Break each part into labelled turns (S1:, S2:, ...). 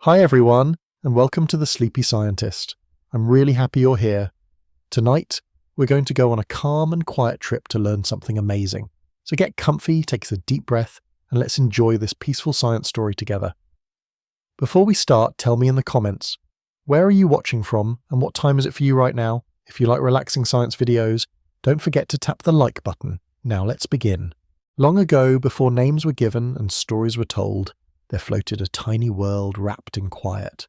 S1: Hi everyone, and welcome to The Sleepy Scientist. I'm really happy you're here. Tonight, we're going to go on a calm and quiet trip to learn something amazing. So get comfy, take a deep breath, and let's enjoy this peaceful science story together. Before we start, tell me in the comments, where are you watching from and what time is it for you right now? If you like relaxing science videos, don't forget to tap the like button. Now let's begin. Long ago, before names were given and stories were told, there floated a tiny world wrapped in quiet.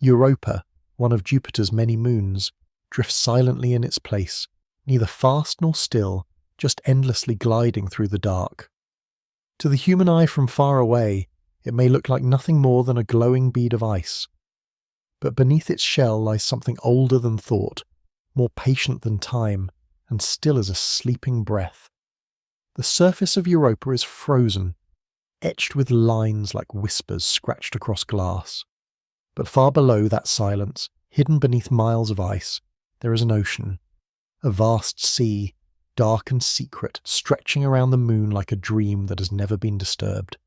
S1: Europa, one of Jupiter's many moons, drifts silently in its place, neither fast nor still, just endlessly gliding through the dark. To the human eye from far away, it may look like nothing more than a glowing bead of ice. But beneath its shell lies something older than thought, more patient than time, and still as a sleeping breath. The surface of Europa is frozen, etched with lines like whispers scratched across glass. But far below that silence, hidden beneath miles of ice, there is an ocean, a vast sea, dark and secret, stretching around the moon like a dream that has never been disturbed.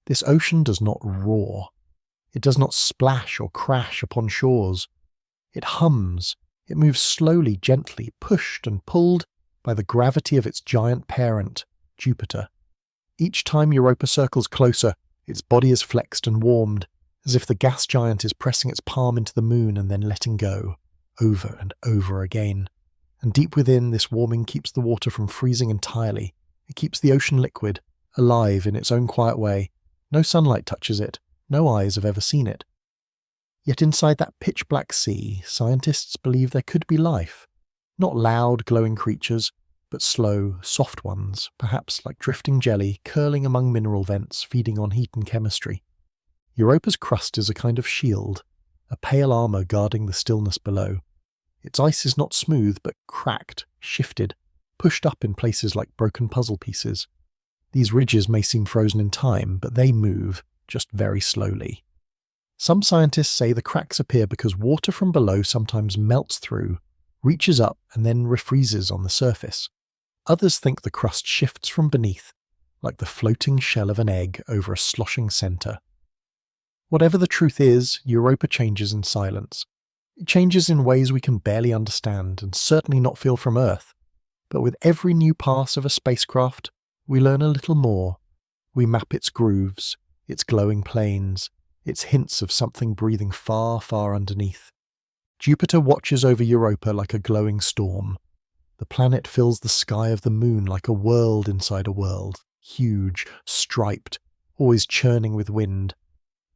S1: This ocean does not roar. It does not splash or crash upon shores. It hums. It moves slowly, gently, pushed and pulled by the gravity of its giant parent, Jupiter. Each time Europa circles closer, its body is flexed and warmed, as if the gas giant is pressing its palm into the moon and then letting go, over and over again. And deep within, this warming keeps the water from freezing entirely. It keeps the ocean liquid, alive in its own quiet way. No sunlight touches it. No eyes have ever seen it. Yet inside that pitch-black sea, scientists believe there could be life. Not loud, glowing creatures, but slow, soft ones, perhaps like drifting jelly, curling among mineral vents, feeding on heat and chemistry. Europa's crust is a kind of shield, a pale armour guarding the stillness below. Its ice is not smooth, but cracked, shifted, pushed up in places like broken puzzle pieces. These ridges may seem frozen in time, but they move, just very slowly. Some scientists say the cracks appear because water from below sometimes melts through, reaches up, and then refreezes on the surface. Others think the crust shifts from beneath, like the floating shell of an egg over a sloshing centre. Whatever the truth is, Europa changes in silence. It changes in ways we can barely understand and certainly not feel from Earth. But with every new pass of a spacecraft, we learn a little more. We map its grooves, its glowing planes, its hints of something breathing far, far underneath. Jupiter watches over Europa like a glowing storm. The planet fills the sky of the moon like a world inside a world, huge, striped, always churning with wind.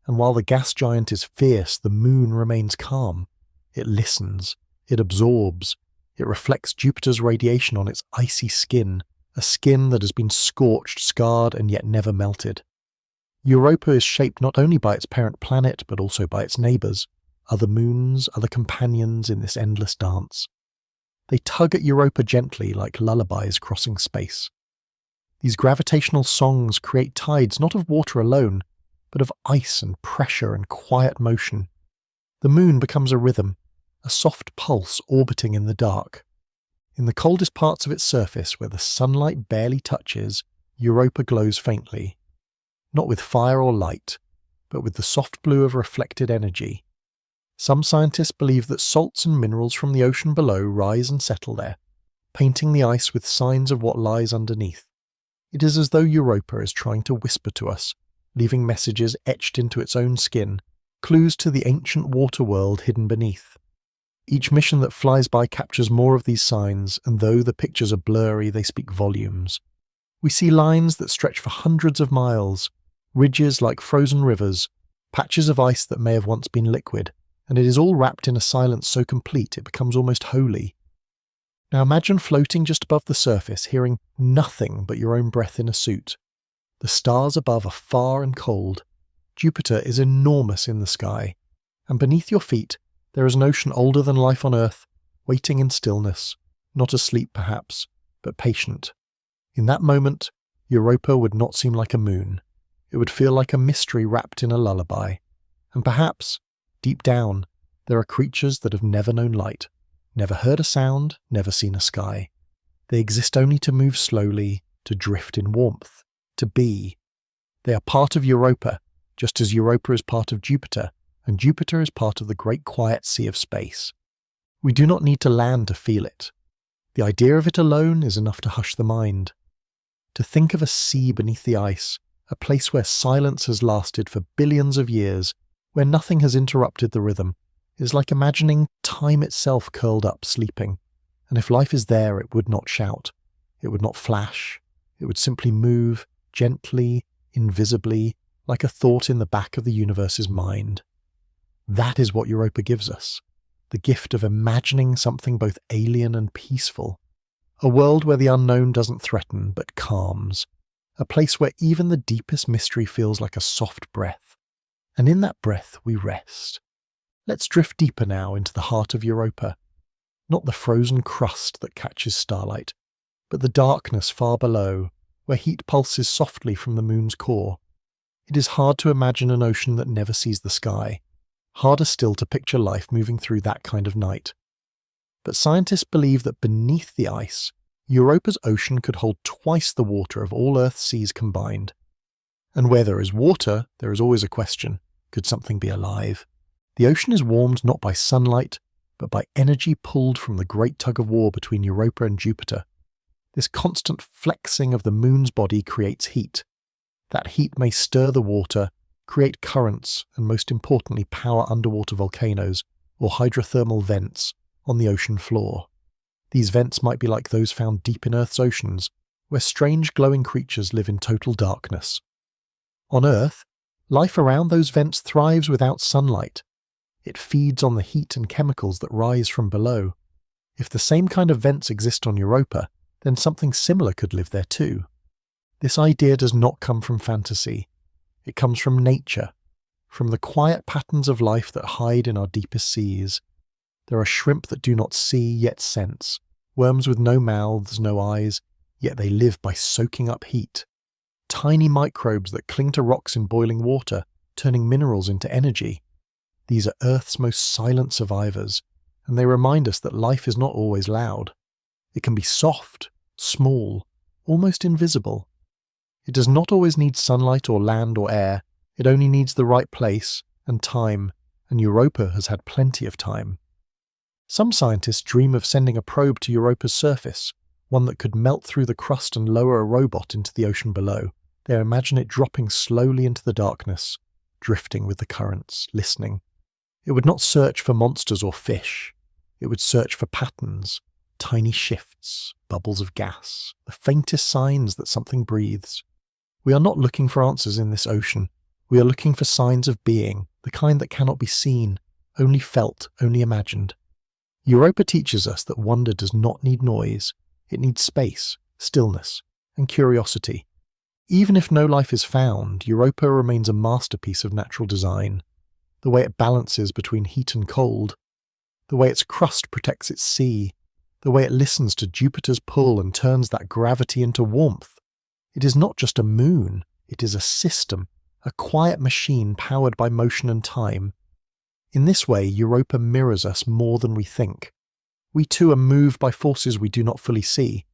S1: And while the gas giant is fierce, the moon remains calm. It listens, it absorbs, it reflects Jupiter's radiation on its icy skin, a skin that has been scorched, scarred, and yet never melted. Europa is shaped not only by its parent planet, but also by its neighbours, other moons, other companions in this endless dance. They tug at Europa gently like lullabies crossing space. These gravitational songs create tides not of water alone, but of ice and pressure and quiet motion. The moon becomes a rhythm, a soft pulse orbiting in the dark. In the coldest parts of its surface, where the sunlight barely touches, Europa glows faintly. Not with fire or light, but with the soft blue of reflected energy. Some scientists believe that salts and minerals from the ocean below rise and settle there, painting the ice with signs of what lies underneath. It is as though Europa is trying to whisper to us, leaving messages etched into its own skin, clues to the ancient water world hidden beneath. Each mission that flies by captures more of these signs, and though the pictures are blurry, they speak volumes. We see lines that stretch for hundreds of miles, ridges like frozen rivers, patches of ice that may have once been liquid, and it is all wrapped in a silence so complete it becomes almost holy. Now imagine floating just above the surface, hearing nothing but your own breath in a suit. The stars above are far and cold. Jupiter is enormous in the sky, and beneath your feet there is an ocean older than life on Earth, waiting in stillness, not asleep perhaps, but patient. In that moment, Europa would not seem like a moon. It would feel like a mystery wrapped in a lullaby. And perhaps, deep down, there are creatures that have never known light, never heard a sound, never seen a sky. They exist only to move slowly, to drift in warmth, to be. They are part of Europa, just as Europa is part of Jupiter, and Jupiter is part of the great quiet sea of space. We do not need to land to feel it. The idea of it alone is enough to hush the mind. To think of a sea beneath the ice, a place where silence has lasted for billions of years, where nothing has interrupted the rhythm, is like imagining time itself curled up sleeping. And if life is there, it would not shout. It would not flash. It would simply move, gently, invisibly, like a thought in the back of the universe's mind. That is what Europa gives us. The gift of imagining something both alien and peaceful. A world where the unknown doesn't threaten, but calms. A place where even the deepest mystery feels like a soft breath. And in that breath we rest. Let's drift deeper now into the heart of Europa. Not the frozen crust that catches starlight, but the darkness far below, where heat pulses softly from the moon's core. It is hard to imagine an ocean that never sees the sky. Harder still to picture life moving through that kind of night. But scientists believe that beneath the ice, Europa's ocean could hold twice the water of all Earth's seas combined. And where there is water, there is always a question: could something be alive? The ocean is warmed not by sunlight, but by energy pulled from the great tug-of-war between Europa and Jupiter. This constant flexing of the moon's body creates heat. That heat may stir the water, create currents, and most importantly power underwater volcanoes, or hydrothermal vents, on the ocean floor. These vents might be like those found deep in Earth's oceans, where strange glowing creatures live in total darkness. On Earth, life around those vents thrives without sunlight. It feeds on the heat and chemicals that rise from below. If the same kind of vents exist on Europa, then something similar could live there too. This idea does not come from fantasy. It comes from nature, from the quiet patterns of life that hide in our deepest seas. There are shrimp that do not see yet sense, worms with no mouths, no eyes, yet they live by soaking up heat. Tiny microbes that cling to rocks in boiling water, turning minerals into energy. These are Earth's most silent survivors, and they remind us that life is not always loud. It can be soft, small, almost invisible. It does not always need sunlight or land or air. It only needs the right place and time, and Europa has had plenty of time. Some scientists dream of sending a probe to Europa's surface, one that could melt through the crust and lower a robot into the ocean below. They imagine it dropping slowly into the darkness, drifting with the currents, listening. It would not search for monsters or fish. It would search for patterns, tiny shifts, bubbles of gas, the faintest signs that something breathes. We are not looking for answers in this ocean. We are looking for signs of being, the kind that cannot be seen, only felt, only imagined. Europa teaches us that wonder does not need noise. It needs space, stillness, and curiosity. Even if no life is found, Europa remains a masterpiece of natural design. The way it balances between heat and cold, the way its crust protects its sea, the way it listens to Jupiter's pull and turns that gravity into warmth. It is not just a moon, it is a system, a quiet machine powered by motion and time. In this way, Europa mirrors us more than we think. We too are moved by forces we do not fully see.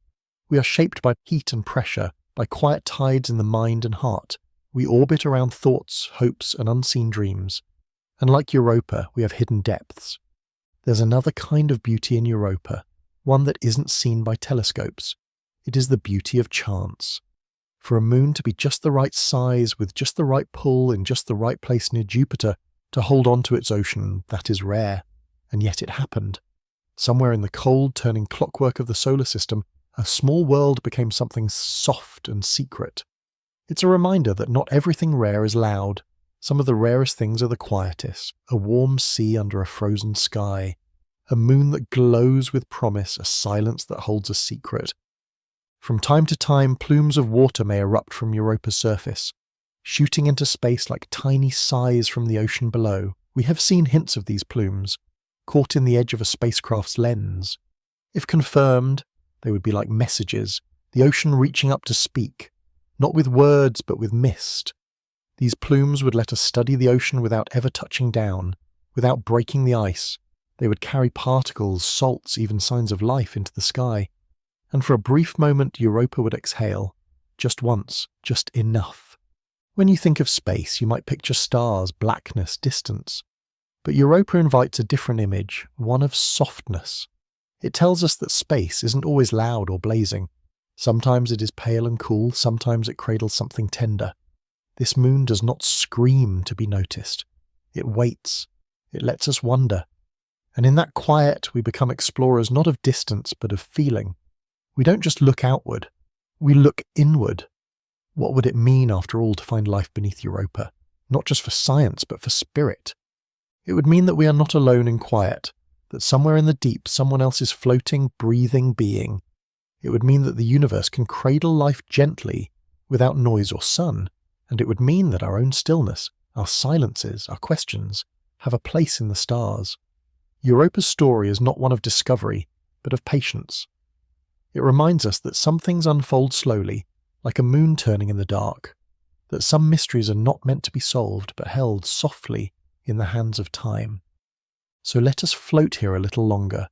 S1: We are shaped by heat and pressure, by quiet tides in the mind and heart. We orbit around thoughts, hopes, and unseen dreams. And like Europa, we have hidden depths. There's another kind of beauty in Europa, one that isn't seen by telescopes. It is the beauty of chance. For a moon to be just the right size, with just the right pull in just the right place near Jupiter, to hold on to its ocean, that is rare. And yet it happened. Somewhere in the cold, turning clockwork of the solar system, a small world became something soft and secret. It's a reminder that not everything rare is loud. Some of the rarest things are the quietest. A warm sea under a frozen sky. A moon that glows with promise, a silence that holds a secret. From time to time, plumes of water may erupt from Europa's surface, shooting into space like tiny sighs from the ocean below. We have seen hints of these plumes, caught in the edge of a spacecraft's lens. If confirmed, they would be like messages, the ocean reaching up to speak, not with words but with mist. These plumes would let us study the ocean without ever touching down, without breaking the ice. They would carry particles, salts, even signs of life into the sky. And for a brief moment Europa would exhale, just once, just enough. When you think of space, you might picture stars, blackness, distance. But Europa invites a different image, one of softness. It tells us that space isn't always loud or blazing. Sometimes it is pale and cool, sometimes it cradles something tender. This moon does not scream to be noticed. It waits. It lets us wonder. And in that quiet, we become explorers not of distance, but of feeling. We don't just look outward. We look inward. What would it mean, after all, to find life beneath Europa? Not just for science, but for spirit. It would mean that we are not alone in quiet, that somewhere in the deep someone else is floating, breathing being. It would mean that the universe can cradle life gently, without noise or sun, and it would mean that our own stillness, our silences, our questions, have a place in the stars. Europa's story is not one of discovery, but of patience. It reminds us that some things unfold slowly, like a moon turning in the dark, that some mysteries are not meant to be solved, but held softly in the hands of time. So let us float here a little longer.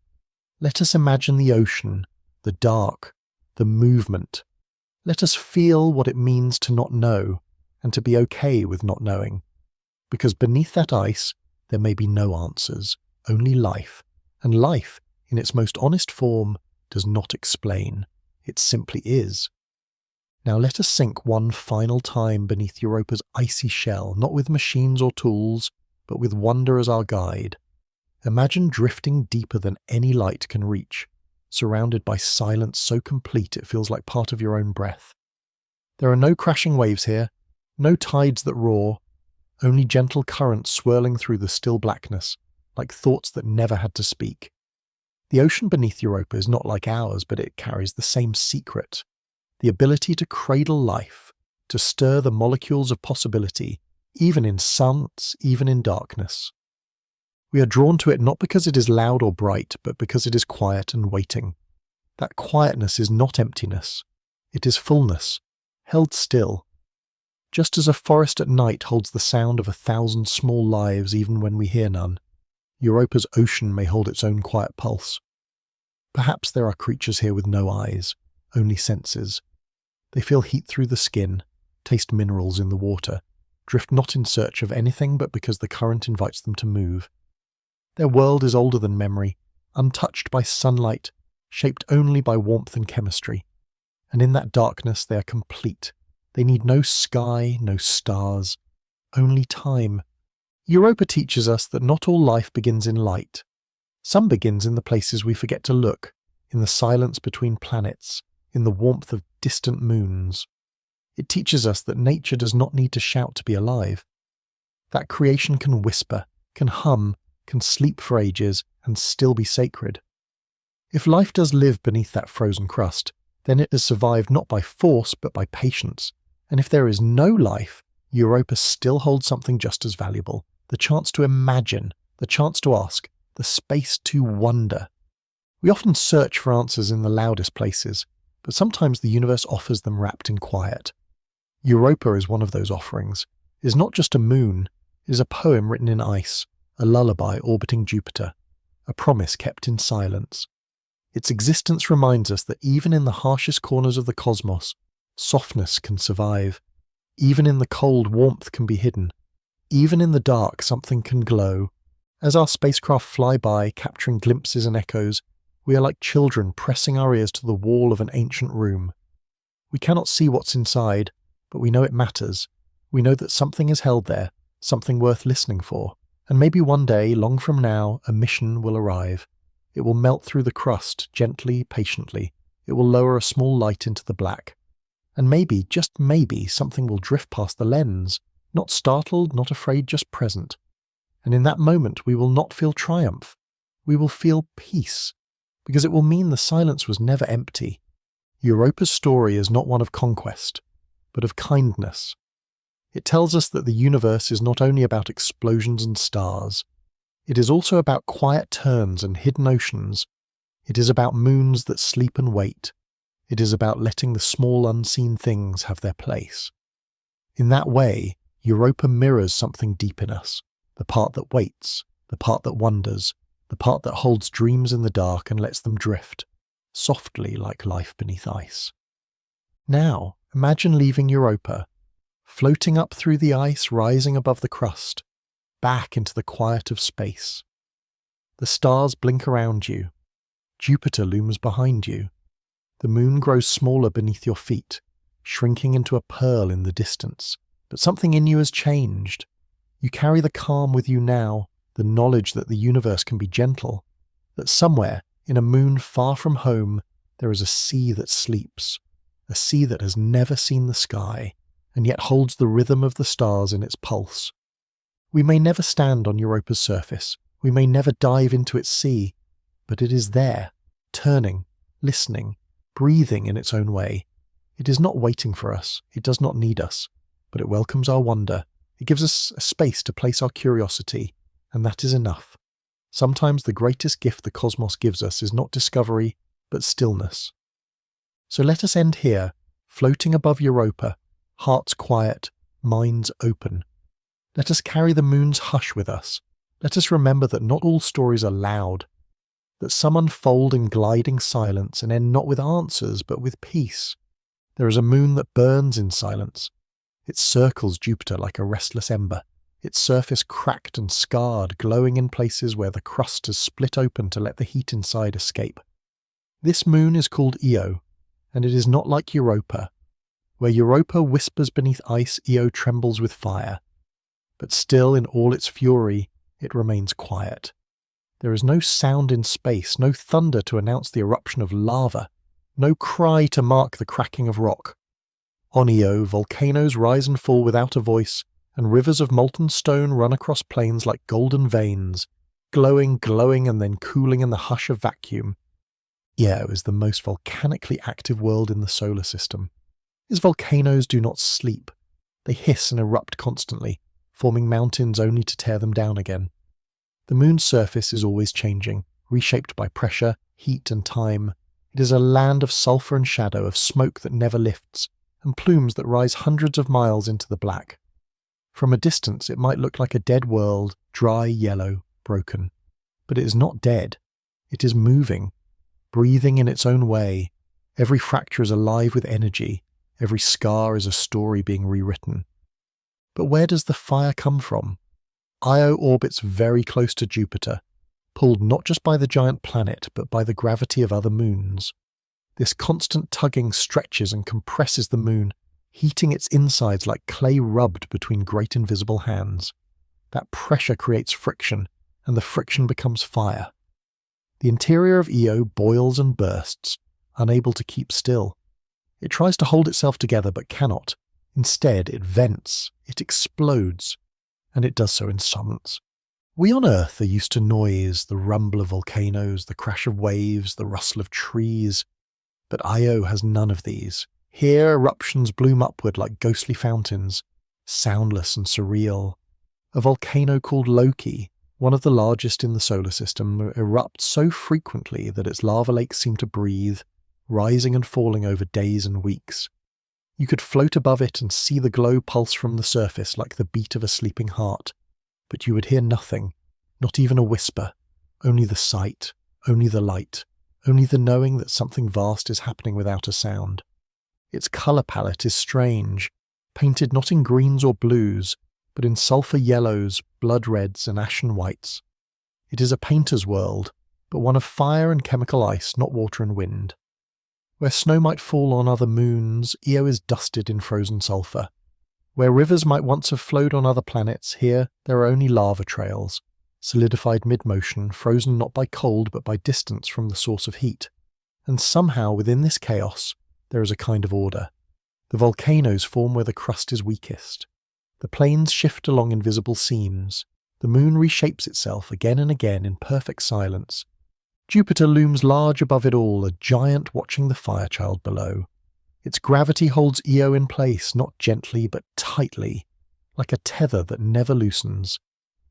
S1: Let us imagine the ocean, the dark, the movement. Let us feel what it means to not know, and to be okay with not knowing. Because beneath that ice, there may be no answers, only life. And life, in its most honest form, does not explain. It simply is. Now let us sink one final time beneath Europa's icy shell, not with machines or tools, but with wonder as our guide. Imagine drifting deeper than any light can reach, surrounded by silence so complete it feels like part of your own breath. There are no crashing waves here, no tides that roar, only gentle currents swirling through the still blackness, like thoughts that never had to speak. The ocean beneath Europa is not like ours, but it carries the same secret, the ability to cradle life, to stir the molecules of possibility, even in suns, even in darkness. We are drawn to it not because it is loud or bright, but because it is quiet and waiting. That quietness is not emptiness. It is fullness, held still. Just as a forest at night holds the sound of 1,000 small lives even when we hear none, Europa's ocean may hold its own quiet pulse. Perhaps there are creatures here with no eyes, only senses. They feel heat through the skin, taste minerals in the water, drift not in search of anything but because the current invites them to move. Their world is older than memory, untouched by sunlight, shaped only by warmth and chemistry. And in that darkness they are complete. They need no sky, no stars, only time. Europa teaches us that not all life begins in light. Some begins in the places we forget to look, in the silence between planets, in the warmth of distant moons. It teaches us that nature does not need to shout to be alive. That creation can whisper, can hum, can sleep for ages, and still be sacred. If life does live beneath that frozen crust, then it has survived not by force but by patience. And if there is no life, Europa still holds something just as valuable, the chance to imagine, the chance to ask, the space to wonder. We often search for answers in the loudest places, but sometimes the universe offers them wrapped in quiet. Europa is one of those offerings. It is not just a moon, it is a poem written in ice, a lullaby orbiting Jupiter, a promise kept in silence. Its existence reminds us that even in the harshest corners of the cosmos, softness can survive. Even in the cold, warmth can be hidden. Even in the dark, something can glow. As our spacecraft fly by, capturing glimpses and echoes, we are like children pressing our ears to the wall of an ancient room. We cannot see what's inside, but we know it matters. We know that something is held there, something worth listening for. And maybe one day, long from now, a mission will arrive. It will melt through the crust, gently, patiently. It will lower a small light into the black. And maybe, just maybe, something will drift past the lens, not startled, not afraid, just present. And in that moment we will not feel triumph. We will feel peace, because it will mean the silence was never empty. Europa's story is not one of conquest, but of kindness. It tells us that the universe is not only about explosions and stars. It is also about quiet turns and hidden oceans. It is about moons that sleep and wait. It is about letting the small unseen things have their place. In that way, Europa mirrors something deep in us, the part that waits, the part that wonders, the part that holds dreams in the dark and lets them drift, softly like life beneath ice. Now, imagine leaving Europa, floating up through the ice, rising above the crust, back into the quiet of space. The stars blink around you. Jupiter looms behind you. The moon grows smaller beneath your feet, shrinking into a pearl in the distance. But something in you has changed. You carry the calm with you now, the knowledge that the universe can be gentle, that somewhere, in a moon far from home, there is a sea that sleeps, a sea that has never seen the sky, and yet holds the rhythm of the stars in its pulse. We may never stand on Europa's surface, we may never dive into its sea, but it is there, turning, listening, breathing in its own way. It is not waiting for us, it does not need us, but it welcomes our wonder. It gives us a space to place our curiosity, and that is enough. Sometimes the greatest gift the cosmos gives us is not discovery, but stillness. So let us end here, floating above Europa, hearts quiet, minds open. Let us carry the moon's hush with us. Let us remember that not all stories are loud, that some unfold in gliding silence and end not with answers, but with peace. There is a moon that burns in silence. It circles Jupiter like a restless ember, its surface cracked and scarred, glowing in places where the crust has split open to let the heat inside escape. This moon is called Io, and it is not like Europa. Where Europa whispers beneath ice, Io trembles with fire. But still, in all its fury, it remains quiet. There is no sound in space, no thunder to announce the eruption of lava, no cry to mark the cracking of rock. On Io, volcanoes rise and fall without a voice, and rivers of molten stone run across plains like golden veins, glowing, and then cooling in the hush of vacuum. Io is the most volcanically active world in the solar system. Its volcanoes do not sleep. They hiss and erupt constantly, forming mountains only to tear them down again. The moon's surface is always changing, reshaped by pressure, heat and time. It is a land of sulphur and shadow, of smoke that never lifts, and plumes that rise hundreds of miles into the black. From a distance it might look like a dead world, dry, yellow, broken. But it is not dead. It is moving, breathing in its own way. Every fracture is alive with energy. Every scar is a story being rewritten. But where does the fire come from? Io orbits very close to Jupiter, pulled not just by the giant planet, but by the gravity of other moons. This constant tugging stretches and compresses the moon, heating its insides like clay rubbed between great invisible hands. That pressure creates friction, and the friction becomes fire. The interior of Io boils and bursts, unable to keep still. It tries to hold itself together but cannot. Instead, it vents, it explodes, and it does so in silence. We on Earth are used to noise, the rumble of volcanoes, the crash of waves, the rustle of trees. But Io has none of these. Here eruptions bloom upward like ghostly fountains, soundless and surreal. A volcano called Loki, one of the largest in the solar system, erupts so frequently that its lava lakes seem to breathe, rising and falling over days and weeks. You could float above it and see the glow pulse from the surface like the beat of a sleeping heart, but you would hear nothing, not even a whisper, only the sight, only the light, only the knowing that something vast is happening without a sound. Its colour palette is strange, painted not in greens or blues, but in sulphur yellows, blood reds and ashen whites. It is a painter's world, but one of fire and chemical ice, not water and wind. Where snow might fall on other moons, Io is dusted in frozen sulphur. Where rivers might once have flowed on other planets, here there are only lava trails, solidified mid-motion, frozen not by cold but by distance from the source of heat. And somehow within this chaos, there is a kind of order. The volcanoes form where the crust is weakest. The plains shift along invisible seams. The moon reshapes itself again and again in perfect silence. Jupiter looms large above it all, a giant watching the fire child below. Its gravity holds Io in place, not gently but tightly, like a tether that never loosens.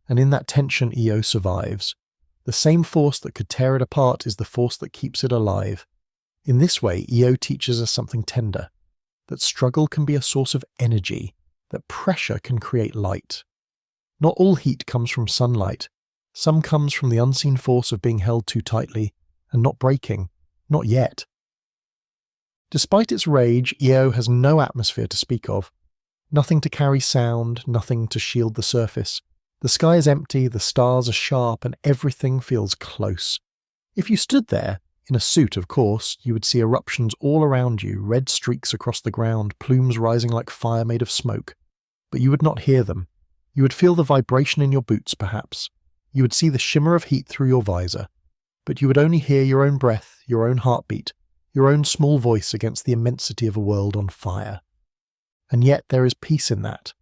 S1: And in that tension Io survives. The same force that could tear it apart is the force that keeps it alive. In this way, Io teaches us something tender, that struggle can be a source of energy, that pressure can create light. Not all heat comes from sunlight. Some comes from the unseen force of being held too tightly and not breaking, not yet. Despite its rage, Io has no atmosphere to speak of. Nothing to carry sound, nothing to shield the surface. The sky is empty, the stars are sharp, and everything feels close. If you stood there, in a suit of course, you would see eruptions all around you, red streaks across the ground, plumes rising like fire made of smoke. But you would not hear them. You would feel the vibration in your boots, perhaps. You would see the shimmer of heat through your visor. But you would only hear your own breath, your own heartbeat, your own small voice against the immensity of a world on fire. And yet there is peace in that.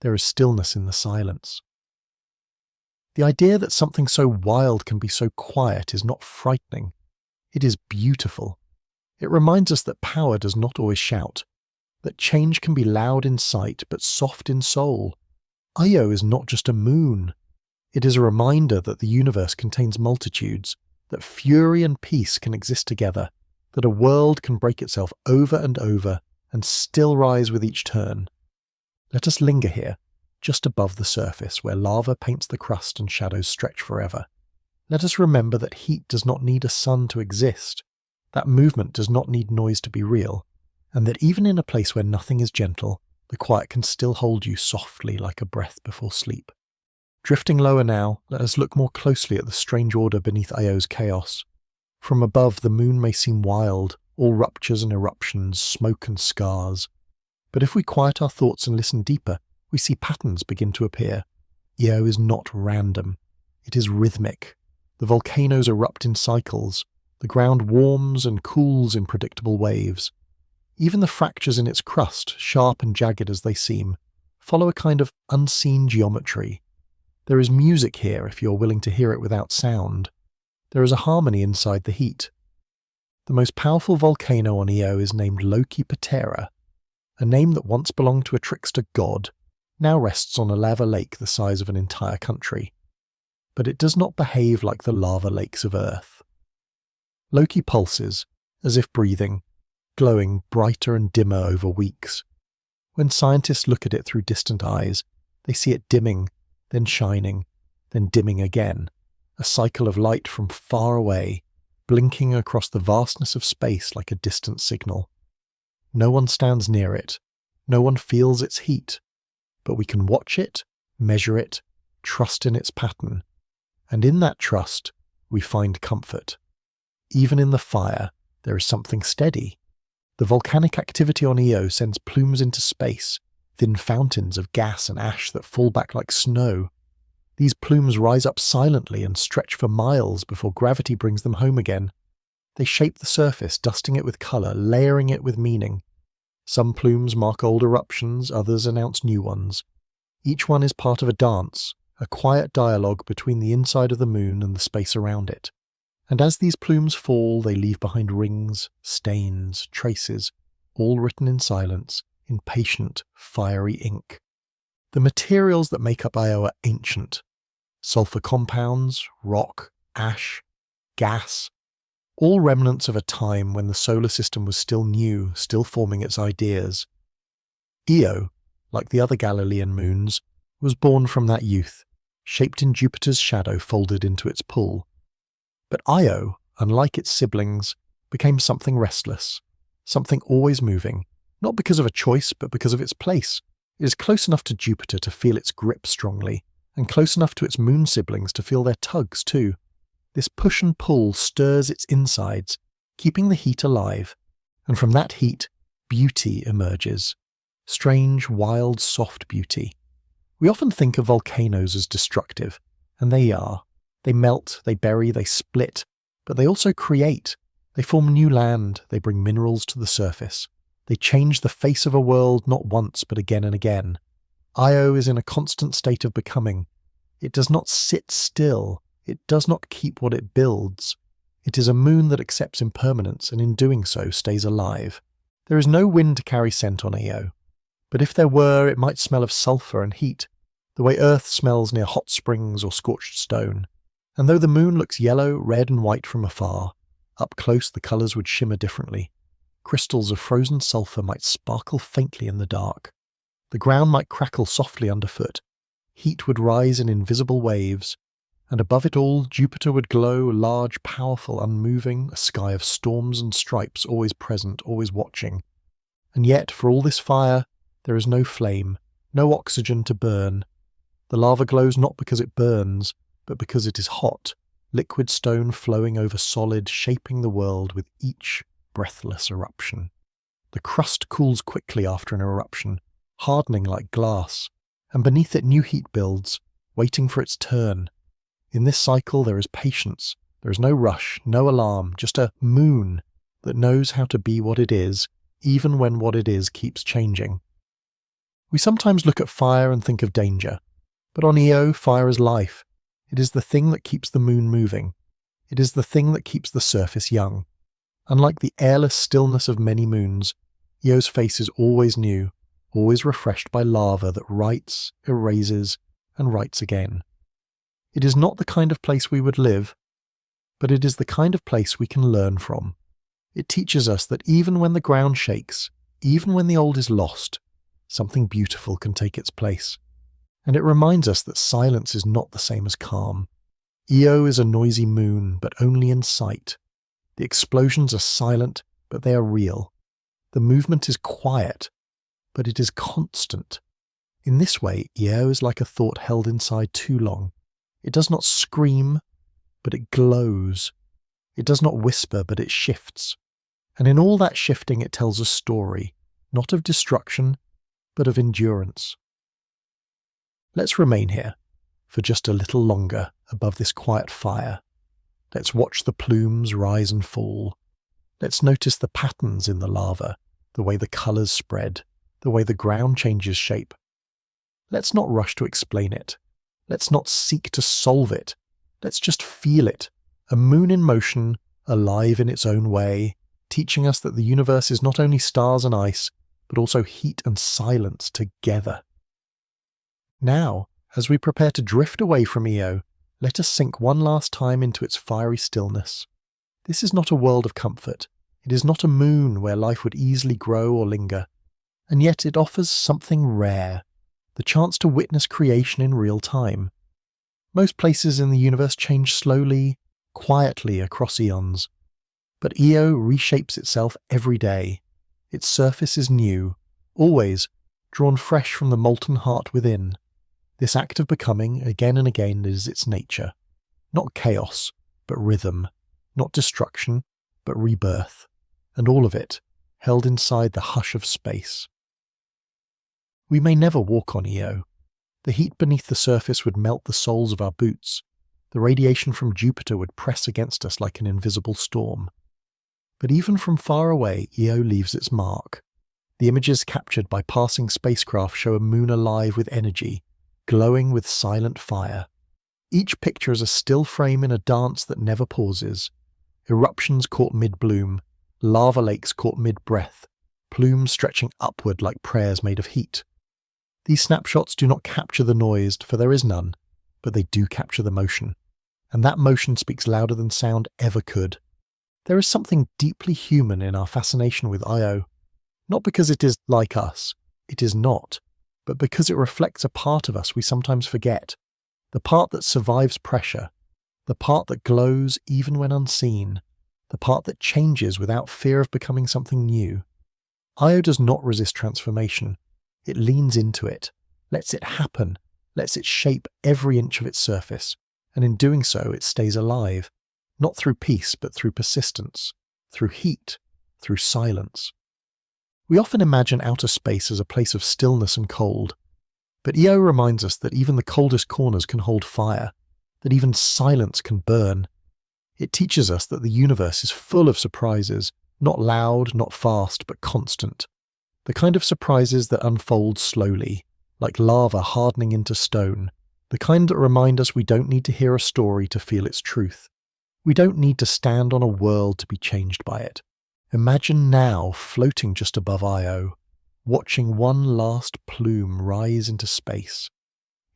S1: There is stillness in the silence. The idea that something so wild can be so quiet is not frightening. It is beautiful. It reminds us that power does not always shout, that change can be loud in sight but soft in soul. Io is not just a moon. It is a reminder that the universe contains multitudes, that fury and peace can exist together, that a world can break itself over and over and still rise with each turn. Let us linger here, just above the surface where lava paints the crust and shadows stretch forever. Let us remember that heat does not need a sun to exist, that movement does not need noise to be real, and that even in a place where nothing is gentle, the quiet can still hold you softly like a breath before sleep. Drifting lower now, let us look more closely at the strange order beneath Io's chaos. From above, the moon may seem wild, all ruptures and eruptions, smoke and scars. But if we quiet our thoughts and listen deeper, we see patterns begin to appear. Io is not random. It is rhythmic. The volcanoes erupt in cycles. The ground warms and cools in predictable waves. Even the fractures in its crust, sharp and jagged as they seem, follow a kind of unseen geometry. There is music here if you're willing to hear it without sound. There is a harmony inside the heat. The most powerful volcano on Io is named Loki Patera, a name that once belonged to a trickster god, now rests on a lava lake the size of an entire country. But it does not behave like the lava lakes of Earth. Loki pulses, as if breathing, glowing brighter and dimmer over weeks. When scientists look at it through distant eyes, they see it dimming, then shining, then dimming again, a cycle of light from far away, blinking across the vastness of space like a distant signal. No one stands near it, no one feels its heat, but we can watch it, measure it, trust in its pattern, and in that trust we find comfort. Even in the fire, there is something steady. The volcanic activity on Io sends plumes into space, thin fountains of gas and ash that fall back like snow. These plumes rise up silently and stretch for miles before gravity brings them home again. They shape the surface, dusting it with colour, layering it with meaning. Some plumes mark old eruptions, others announce new ones. Each one is part of a dance, a quiet dialogue between the inside of the moon and the space around it. And as these plumes fall, they leave behind rings, stains, traces, all written in silence, in patient, fiery ink. The materials that make up Io are ancient. Sulfur compounds, rock, ash, gas, all remnants of a time when the solar system was still new, still forming its ideas. Io, like the other Galilean moons, was born from that youth, shaped in Jupiter's shadow folded into its pull. But Io, unlike its siblings, became something restless, something always moving, not because of a choice but because of its place. It is close enough to Jupiter to feel its grip strongly, and close enough to its moon siblings to feel their tugs too. This push and pull stirs its insides, keeping the heat alive, and from that heat, beauty emerges. Strange, wild, soft beauty. We often think of volcanoes as destructive, and they are. They melt, they bury, they split, but they also create. They form new land, they bring minerals to the surface. They change the face of a world not once but again and again. Io is in a constant state of becoming. It does not sit still. It does not keep what it builds. It is a moon that accepts impermanence and in doing so stays alive. There is no wind to carry scent on Io. But if there were, it might smell of sulphur and heat, the way earth smells near hot springs or scorched stone. And though the moon looks yellow, red and white from afar, up close the colours would shimmer differently. Crystals of frozen sulphur might sparkle faintly in the dark. The ground might crackle softly underfoot. Heat would rise in invisible waves, and above it all Jupiter would glow, large, powerful, unmoving, a sky of storms and stripes always present, always watching. And yet, for all this fire, There is no flame, no oxygen to burn. The lava glows not because it burns, but because it is hot, liquid stone flowing over solid, shaping the world with each breathless eruption. The crust cools quickly after an eruption, hardening like glass, and beneath it new heat builds, waiting for its turn. In this cycle there is patience, there is no rush, no alarm, just a moon that knows how to be what it is, even when what it is keeps changing. We sometimes look at fire and think of danger, but on Io, fire is life. It is the thing that keeps the moon moving. It is the thing that keeps the surface young. Unlike the airless stillness of many moons, Io's face is always new, always refreshed by lava that writes, erases, and writes again. It is not the kind of place we would live, but it is the kind of place we can learn from. It teaches us that even when the ground shakes, even when the old is lost, something beautiful can take its place. And it reminds us that silence is not the same as calm. Io is a noisy moon, but only in sight. The explosions are silent, but they are real. The movement is quiet, but it is constant. In this way, Io is like a thought held inside too long. It does not scream, but it glows. It does not whisper, but it shifts. And in all that shifting it tells a story, not of destruction, but of endurance. Let's remain here, for just a little longer, above this quiet fire. Let's watch the plumes rise and fall. Let's notice the patterns in the lava, the way the colours spread, the way the ground changes shape. Let's not rush to explain it. Let's not seek to solve it. Let's just feel it. A moon in motion, alive in its own way, teaching us that the universe is not only stars and ice, but also heat and silence together. Now, as we prepare to drift away from Io, let us sink one last time into its fiery stillness. This is not a world of comfort. It is not a moon where life would easily grow or linger. And yet it offers something rare, the chance to witness creation in real time. Most places in the universe change slowly, quietly across eons. But Io reshapes itself every day. Its surface is new, always drawn fresh from the molten heart within. This act of becoming, again and again, is its nature. Not chaos, but rhythm. Not destruction, but rebirth. And all of it, held inside the hush of space. We may never walk on Io. The heat beneath the surface would melt the soles of our boots. The radiation from Jupiter would press against us like an invisible storm. But even from far away, Io leaves its mark. The images captured by passing spacecraft show a moon alive with energy, glowing with silent fire. Each picture is a still frame in a dance that never pauses. Eruptions caught mid-bloom, lava lakes caught mid-breath, plumes stretching upward like prayers made of heat. These snapshots do not capture the noise, for there is none, but they do capture the motion. And that motion speaks louder than sound ever could. There is something deeply human in our fascination with Io. Not because it is like us, it is not, but because it reflects a part of us we sometimes forget. The part that survives pressure. The part that glows even when unseen. The part that changes without fear of becoming something new. Io does not resist transformation. It leans into it, lets it happen, lets it shape every inch of its surface, and in doing so it stays alive, not through peace but through persistence, through heat, through silence. We often imagine outer space as a place of stillness and cold, but Io reminds us that even the coldest corners can hold fire, that even silence can burn. It teaches us that the universe is full of surprises, not loud, not fast, but constant. The kind of surprises that unfold slowly, like lava hardening into stone. The kind that remind us we don't need to hear a story to feel its truth. We don't need to stand on a world to be changed by it. Imagine now floating just above Io, watching one last plume rise into space.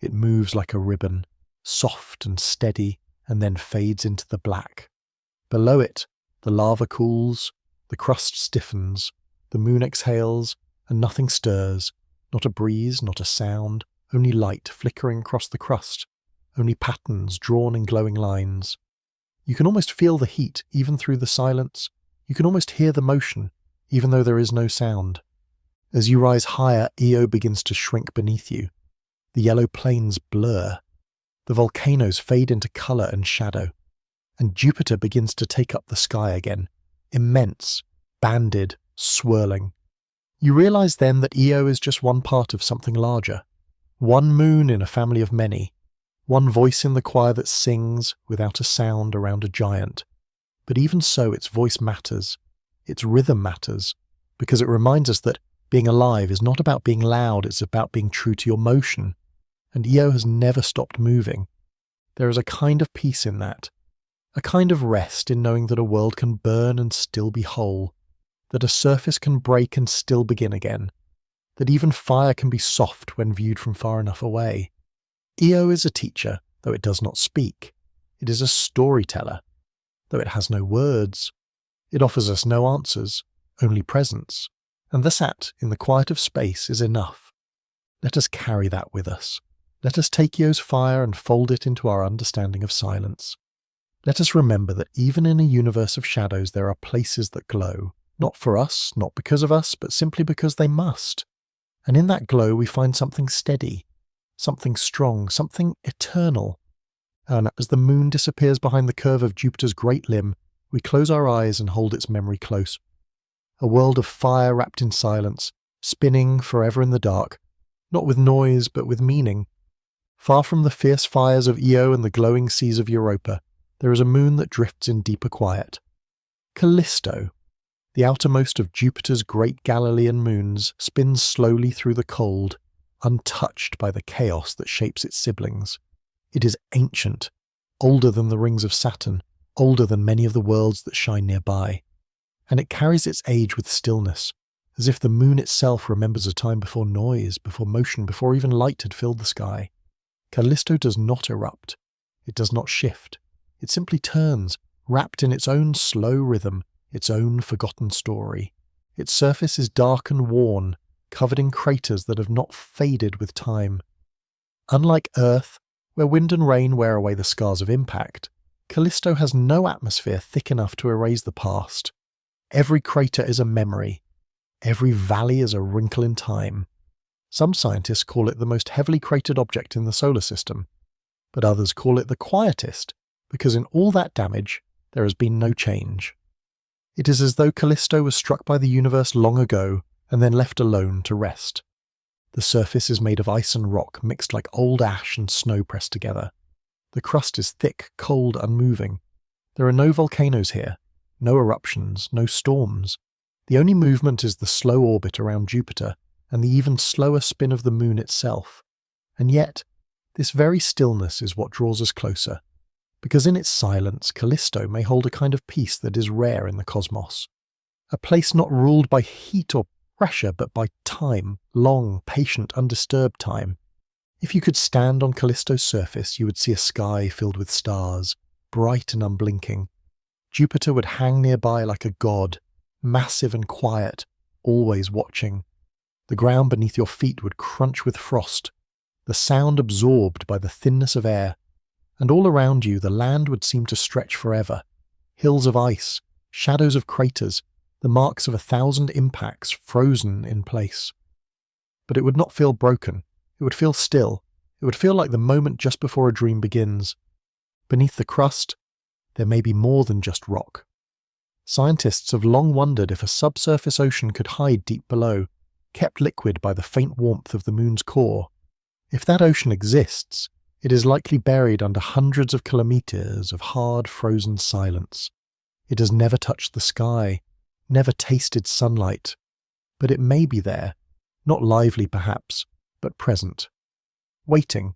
S1: It moves like a ribbon, soft and steady, and then fades into the black. Below it, the lava cools, the crust stiffens, the moon exhales, and nothing stirs, not a breeze, not a sound, only light flickering across the crust, only patterns drawn in glowing lines. You can almost feel the heat even through the silence. You can almost hear the motion, even though there is no sound. As you rise higher, Io begins to shrink beneath you. The yellow plains blur. The volcanoes fade into colour and shadow. And Jupiter begins to take up the sky again, immense, banded, swirling. You realise then that Io is just one part of something larger. One moon in a family of many. One voice in the choir that sings, without a sound, around a giant. But even so, its voice matters. Its rhythm matters, because it reminds us that being alive is not about being loud, it's about being true to your motion. And Io has never stopped moving. There is a kind of peace in that. A kind of rest in knowing that a world can burn and still be whole. That a surface can break and still begin again. That even fire can be soft when viewed from far enough away. Io is a teacher, though it does not speak. It is a storyteller, though it has no words. It offers us no answers, only presence. And that, in the quiet of space, is enough. Let us carry that with us. Let us take Io's fire and fold it into our understanding of silence. Let us remember that even in a universe of shadows there are places that glow, not for us, not because of us, but simply because they must. And in that glow we find something steady, something strong, something eternal. And as the moon disappears behind the curve of Jupiter's great limb, we close our eyes and hold its memory close. A world of fire wrapped in silence, spinning forever in the dark, not with noise but with meaning. Far from the fierce fires of Io and the glowing seas of Europa, there is a moon that drifts in deeper quiet. Callisto, the outermost of Jupiter's great Galilean moons, spins slowly through the cold, untouched by the chaos that shapes its siblings. It is ancient, older than the rings of Saturn, older than many of the worlds that shine nearby. And it carries its age with stillness, as if the moon itself remembers a time before noise, before motion, before even light had filled the sky. Callisto does not erupt. It does not shift. It simply turns, wrapped in its own slow rhythm, its own forgotten story. Its surface is dark and worn, covered in craters that have not faded with time. Unlike Earth, where wind and rain wear away the scars of impact, Callisto has no atmosphere thick enough to erase the past. Every crater is a memory. Every valley is a wrinkle in time. Some scientists call it the most heavily cratered object in the solar system, but others call it the quietest, because in all that damage, there has been no change. It is as though Callisto was struck by the universe long ago and then left alone to rest. The surface is made of ice and rock mixed like old ash and snow pressed together. The crust is thick, cold, unmoving. There are no volcanoes here, no eruptions, no storms. The only movement is the slow orbit around Jupiter and the even slower spin of the moon itself. And yet, this very stillness is what draws us closer, because in its silence, Callisto may hold a kind of peace that is rare in the cosmos. A place not ruled by heat or pressure, but by time, long, patient, undisturbed time. If you could stand on Callisto's surface, you would see a sky filled with stars, bright and unblinking. Jupiter would hang nearby like a god, massive and quiet, always watching. The ground beneath your feet would crunch with frost, the sound absorbed by the thinness of air, and all around you the land would seem to stretch forever. Hills of ice, shadows of craters, the marks of 1,000 impacts frozen in place. But it would not feel broken. It would feel still. It would feel like the moment just before a dream begins. Beneath the crust, there may be more than just rock. Scientists have long wondered if a subsurface ocean could hide deep below, kept liquid by the faint warmth of the moon's core. If that ocean exists, it is likely buried under hundreds of kilometers of hard, frozen silence. It has never touched the sky, never tasted sunlight, but it may be there, not lively perhaps, but present, waiting.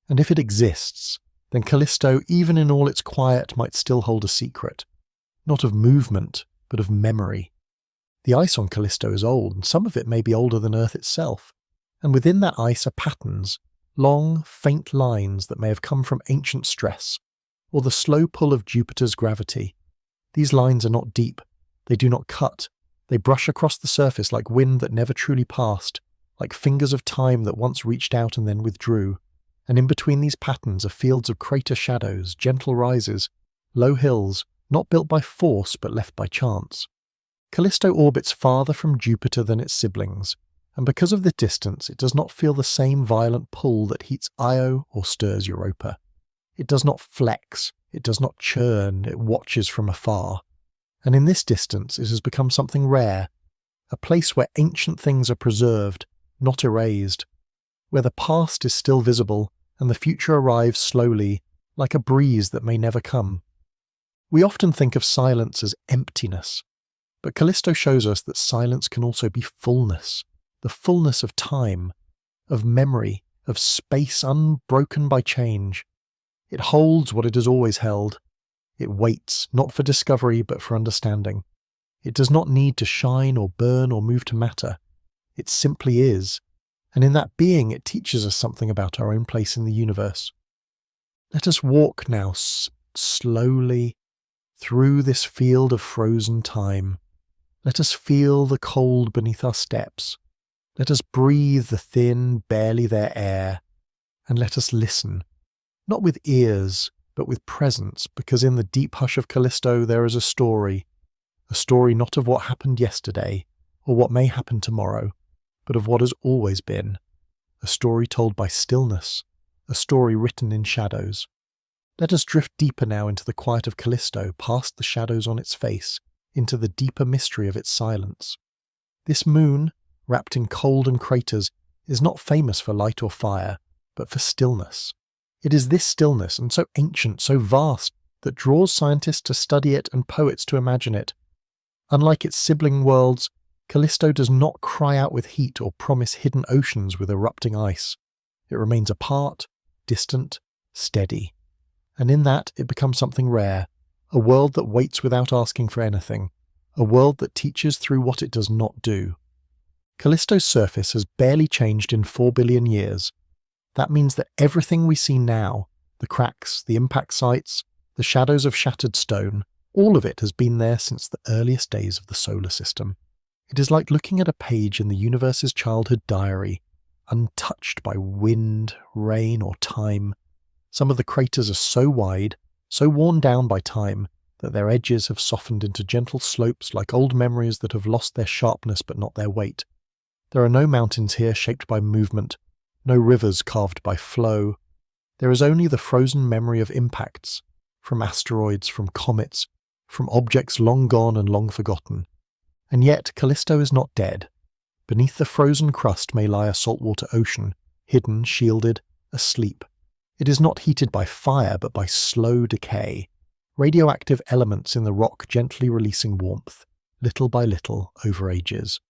S1: And if it exists, then Callisto, even in all its quiet, might still hold a secret, not of movement, but of memory. The ice on Callisto is old, and some of it may be older than Earth itself, and within that ice are patterns, long, faint lines that may have come from ancient stress, or the slow pull of Jupiter's gravity. These lines are not deep, they do not cut, they brush across the surface like wind that never truly passed, like fingers of time that once reached out and then withdrew, and in between these patterns are fields of crater shadows, gentle rises, low hills, not built by force but left by chance. Callisto orbits farther from Jupiter than its siblings, and because of the distance it does not feel the same violent pull that heats Io or stirs Europa. It does not flex, it does not churn, it watches from afar. And in this distance it has become something rare, a place where ancient things are preserved, not erased, where the past is still visible and the future arrives slowly, like a breeze that may never come. We often think of silence as emptiness, but Callisto shows us that silence can also be fullness, the fullness of time, of memory, of space unbroken by change. It holds what it has always held. It waits, not for discovery, but for understanding. It does not need to shine or burn or move to matter. It simply is, and in that being it teaches us something about our own place in the universe. Let us walk now slowly through this field of frozen time. Let us feel the cold beneath our steps. Let us breathe the thin, barely there air, and let us listen. Not with ears, but with presence, because in the deep hush of Callisto there is a story not of what happened yesterday, or what may happen tomorrow, but of what has always been, a story told by stillness, a story written in shadows. Let us drift deeper now into the quiet of Callisto, past the shadows on its face, into the deeper mystery of its silence. This moon, wrapped in cold and craters, is not famous for light or fire, but for stillness. It is this stillness, and so ancient, so vast, that draws scientists to study it and poets to imagine it. Unlike its sibling worlds, Callisto does not cry out with heat or promise hidden oceans with erupting ice. It remains apart, distant, steady. And in that it becomes something rare, a world that waits without asking for anything, a world that teaches through what it does not do. Callisto's surface has barely changed in 4 billion years. That means that everything we see now, the cracks, the impact sites, the shadows of shattered stone, all of it has been there since the earliest days of the solar system. It is like looking at a page in the universe's childhood diary, untouched by wind, rain, or time. Some of the craters are so wide, so worn down by time, that their edges have softened into gentle slopes like old memories that have lost their sharpness but not their weight. There are no mountains here shaped by movement, no rivers carved by flow. There is only the frozen memory of impacts, from asteroids, from comets, from objects long gone and long forgotten. And yet Callisto is not dead. Beneath the frozen crust may lie a saltwater ocean, hidden, shielded, asleep. It is not heated by fire, but by slow decay, radioactive elements in the rock gently releasing warmth, little by little, over ages.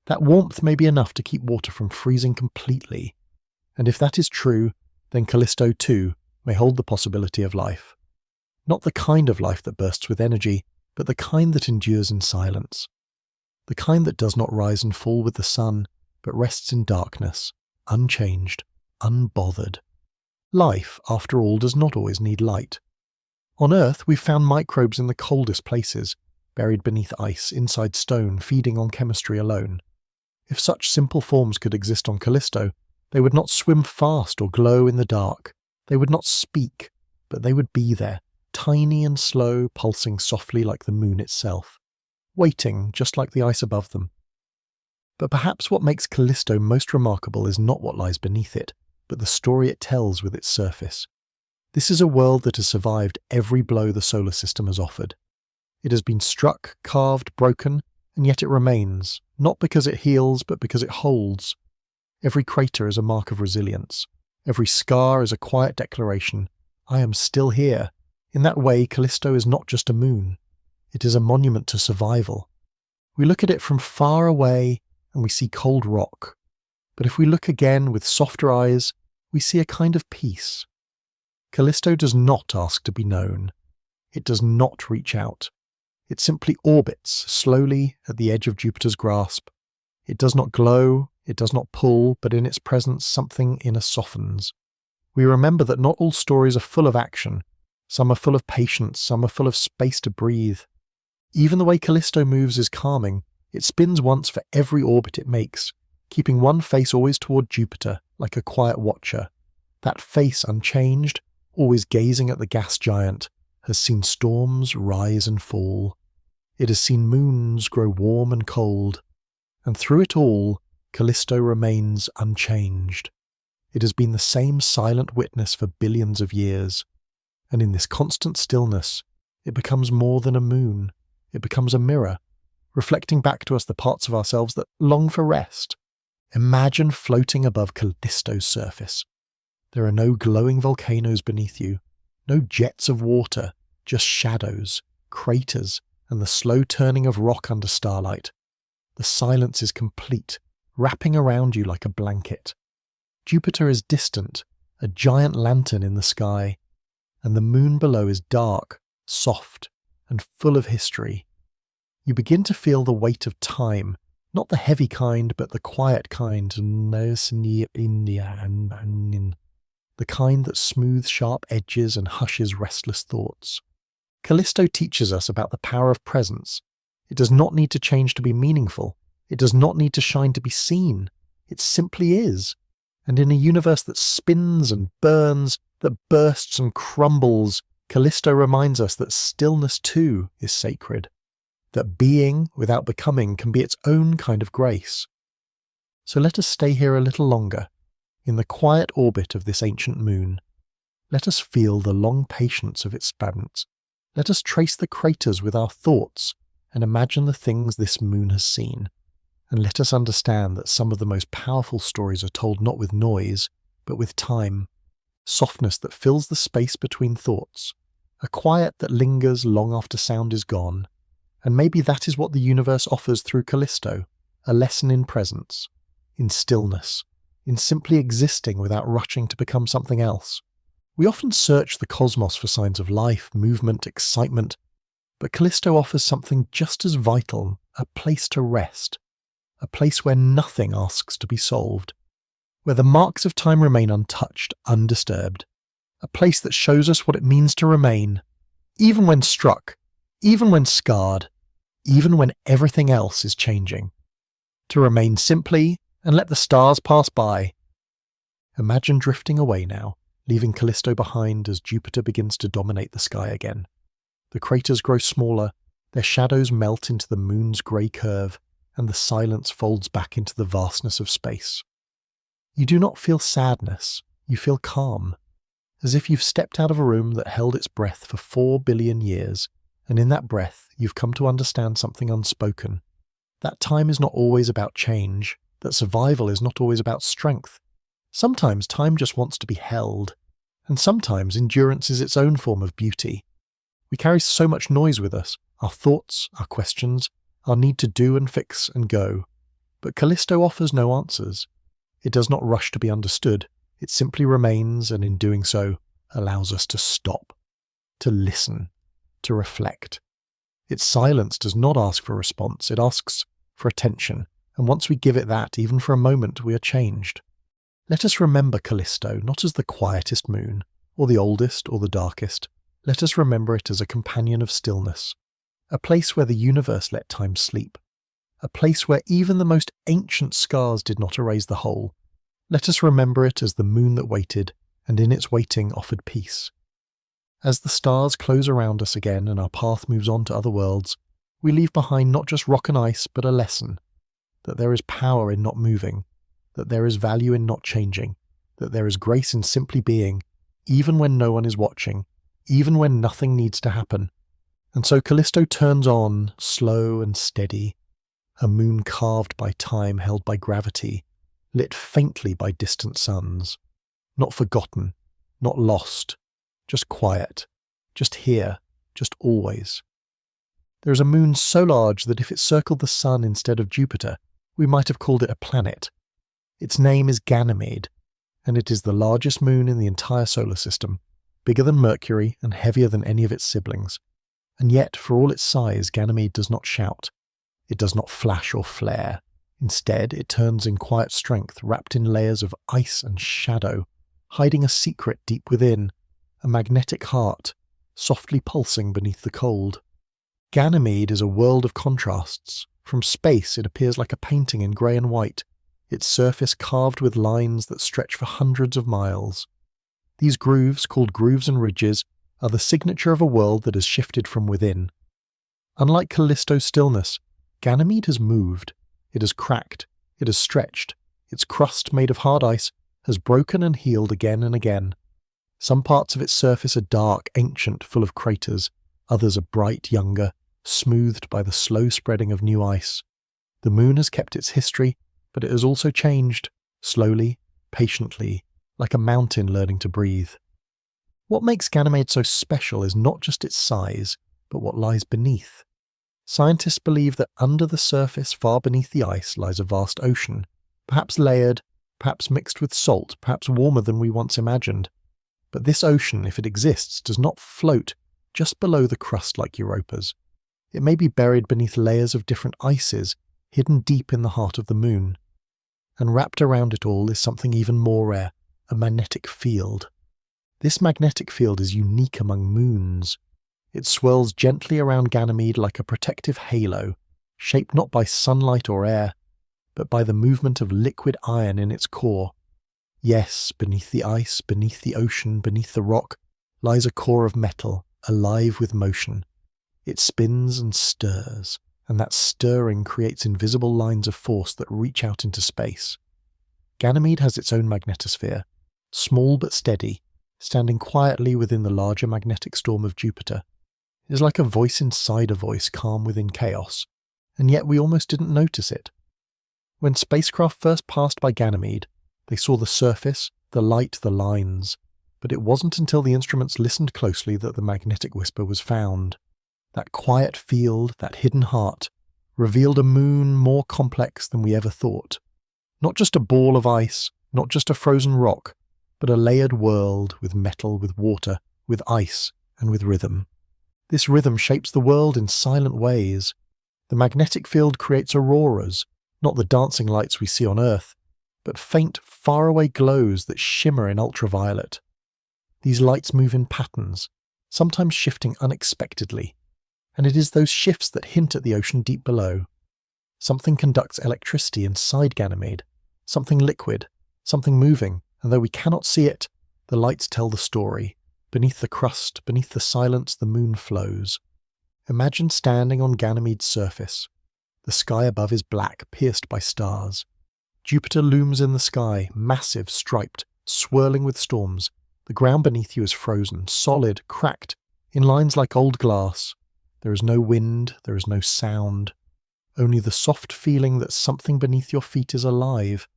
S1: That warmth may be enough to keep water from freezing completely, and if that is true, then Callisto too may hold the possibility of life. Not the kind of life that bursts with energy, but the kind that endures in silence. The kind that does not rise and fall with the sun, but rests in darkness, unchanged, unbothered. Life, after all, does not always need light. On Earth, we've found microbes in the coldest places, buried beneath ice, inside stone, feeding on chemistry alone. If such simple forms could exist on Callisto, they would not swim fast or glow in the dark. They would not speak, but they would be there, tiny and slow, pulsing softly like the moon itself, waiting just like the ice above them. But perhaps what makes Callisto most remarkable is not what lies beneath it, but the story it tells with its surface. This is a world that has survived every blow the solar system has offered. It has been struck, carved, broken, and yet it remains, not because it heals, but because it holds. Every crater is a mark of resilience. Every scar is a quiet declaration, I am still here. In that way, Callisto is not just a moon. It is a monument to survival. We look at it from far away and we see cold rock. But if we look again with softer eyes, we see a kind of peace. Callisto does not ask to be known. It does not reach out. It simply orbits slowly at the edge of Jupiter's grasp. It does not glow, it does not pull, but in its presence something inner softens. We remember that not all stories are full of action. Some are full of patience, some are full of space to breathe. Even the way Callisto moves is calming. It spins once for every orbit it makes, keeping one face always toward Jupiter, like a quiet watcher. That face, unchanged, always gazing at the gas giant, has seen storms rise and fall. It has seen moons grow warm and cold. And through it all, Callisto remains unchanged. It has been the same silent witness for billions of years, and in this constant stillness, it becomes more than a moon. It becomes a mirror, reflecting back to us the parts of ourselves that long for rest. Imagine floating above Callisto's surface. There are no glowing volcanoes beneath you, no jets of water, just shadows, craters, and the slow turning of rock under starlight. The silence is complete, wrapping around you like a blanket. Jupiter is distant, a giant lantern in the sky, and the moon below is dark, soft, and full of history. You begin to feel the weight of time, not the heavy kind, but the quiet kind, the kind that smooths sharp edges and hushes restless thoughts. Callisto teaches us about the power of presence. It does not need to change to be meaningful. It does not need to shine to be seen. It simply is. And in a universe that spins and burns, that bursts and crumbles, Callisto reminds us that stillness too is sacred. That being without becoming can be its own kind of grace. So let us stay here a little longer, in the quiet orbit of this ancient moon. Let us feel the long patience of its spans. Let us trace the craters with our thoughts and imagine the things this moon has seen. And let us understand that some of the most powerful stories are told not with noise, but with time. Softness that fills the space between thoughts. A quiet that lingers long after sound is gone. And maybe that is what the universe offers through Callisto, a lesson in presence, in stillness, in simply existing without rushing to become something else. We often search the cosmos for signs of life, movement, excitement, but Callisto offers something just as vital, a place to rest, a place where nothing asks to be solved, where the marks of time remain untouched, undisturbed, a place that shows us what it means to remain, even when struck, even when scarred, even when everything else is changing. To remain simply and let the stars pass by. Imagine drifting away now, leaving Callisto behind as Jupiter begins to dominate the sky again. The craters grow smaller, their shadows melt into the moon's grey curve, and the silence folds back into the vastness of space. You do not feel sadness, you feel calm, as if you've stepped out of a room that held its breath for 4 billion years, and in that breath you've come to understand something unspoken. That time is not always about change, that survival is not always about strength. Sometimes time just wants to be held, and sometimes endurance is its own form of beauty. We carry so much noise with us, our thoughts, our questions, our need to do and fix and go. But Callisto offers no answers. It does not rush to be understood. It simply remains, and in doing so, allows us to stop, to listen, to reflect. Its silence does not ask for response, it asks for attention, and once we give it that, even for a moment, we are changed. Let us remember Callisto not as the quietest moon, or the oldest, or the darkest. Let us remember it as a companion of stillness, a place where the universe let time sleep, a place where even the most ancient scars did not erase the whole. Let us remember it as the moon that waited, and in its waiting offered peace. As the stars close around us again and our path moves on to other worlds, we leave behind not just rock and ice, but a lesson. That there is power in not moving, that there is value in not changing, that there is grace in simply being, even when no one is watching, even when nothing needs to happen. And so Callisto turns on, slow and steady, a moon carved by time, held by gravity, lit faintly by distant suns. Not forgotten, not lost, just quiet, just here, just always. There is a moon so large that if it circled the sun instead of Jupiter, we might have called it a planet. Its name is Ganymede, and it is the largest moon in the entire solar system, bigger than Mercury and heavier than any of its siblings. And yet, for all its size, Ganymede does not shout. It does not flash or flare. Instead, it turns in quiet strength, wrapped in layers of ice and shadow, hiding a secret deep within, a magnetic heart, softly pulsing beneath the cold. Ganymede is a world of contrasts. From space, it appears like a painting in grey and white, its surface carved with lines that stretch for hundreds of miles. These grooves, called grooves and ridges, are the signature of a world that has shifted from within. Unlike Callisto's stillness, Ganymede has moved. It has cracked. It has stretched. Its crust, made of hard ice, has broken and healed again and again. Some parts of its surface are dark, ancient, full of craters. Others are bright, younger, smoothed by the slow spreading of new ice. The moon has kept its history, but it has also changed, slowly, patiently, like a mountain learning to breathe. What makes Ganymede so special is not just its size, but what lies beneath. Scientists believe that under the surface, far beneath the ice, lies a vast ocean, perhaps layered, perhaps mixed with salt, perhaps warmer than we once imagined. But this ocean, if it exists, does not float just below the crust like Europa's. It may be buried beneath layers of different ices, hidden deep in the heart of the moon. And wrapped around it all is something even more rare, a magnetic field. This magnetic field is unique among moons. It swirls gently around Ganymede like a protective halo, shaped not by sunlight or air, but by the movement of liquid iron in its core. Yes, beneath the ice, beneath the ocean, beneath the rock, lies a core of metal, alive with motion. It spins and stirs, and that stirring creates invisible lines of force that reach out into space. Ganymede has its own magnetosphere, small but steady, standing quietly within the larger magnetic storm of Jupiter. It is like a voice inside a voice, calm within chaos, and yet we almost didn't notice it. When spacecraft first passed by Ganymede, they saw the surface, the light, the lines, but it wasn't until the instruments listened closely that the magnetic whisper was found. That quiet field, that hidden heart, revealed a moon more complex than we ever thought. Not just a ball of ice, not just a frozen rock, but a layered world with metal, with water, with ice, and with rhythm. This rhythm shapes the world in silent ways. The magnetic field creates auroras, not the dancing lights we see on Earth, but faint, faraway glows that shimmer in ultraviolet. These lights move in patterns, sometimes shifting unexpectedly, and it is those shifts that hint at the ocean deep below. Something conducts electricity inside Ganymede, something liquid, something moving, and though we cannot see it, the lights tell the story. Beneath the crust, beneath the silence, the moon flows. Imagine standing on Ganymede's surface. The sky above is black, pierced by stars. Jupiter looms in the sky, massive, striped, swirling with storms. The ground beneath you is frozen, solid, cracked, in lines like old glass. There is no wind, there is no sound. Only the soft feeling that something beneath your feet is alive.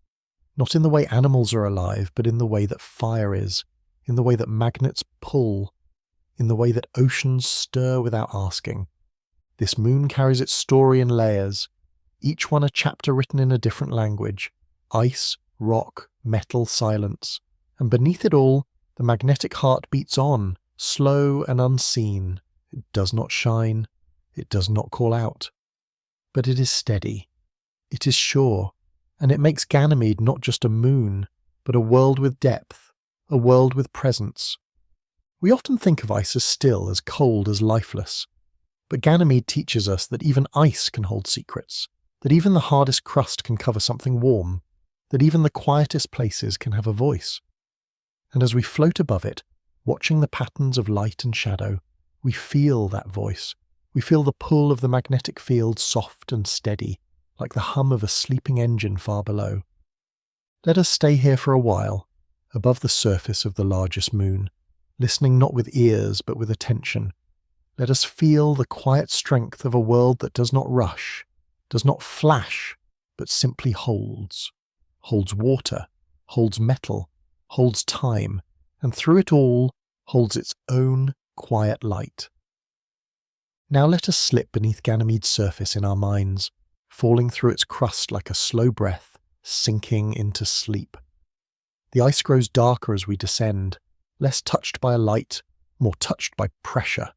S1: Not in the way animals are alive, but in the way that fire is, in the way that magnets pull, in the way that oceans stir without asking. This moon carries its story in layers, each one a chapter written in a different language. Ice, rock, metal, silence. And beneath it all, the magnetic heart beats on, slow and unseen. It does not shine. It does not call out. But it is steady. It is sure. And it makes Ganymede not just a moon, but a world with depth, a world with presence. We often think of ice as still, as cold, as lifeless. But Ganymede teaches us that even ice can hold secrets, that even the hardest crust can cover something warm, that even the quietest places can have a voice. And as we float above it, watching the patterns of light and shadow, we feel that voice. We feel the pull of the magnetic field, soft and steady, like the hum of a sleeping engine far below. Let us stay here for a while, above the surface of the largest moon, listening not with ears but with attention. Let us feel the quiet strength of a world that does not rush, does not flash, but simply holds. Holds water, holds metal, holds time, and through it all holds its own quiet light. Now let us slip beneath Ganymede's surface in our minds, falling through its crust like a slow breath, sinking into sleep. The ice grows darker as we descend, less touched by a light, more touched by pressure.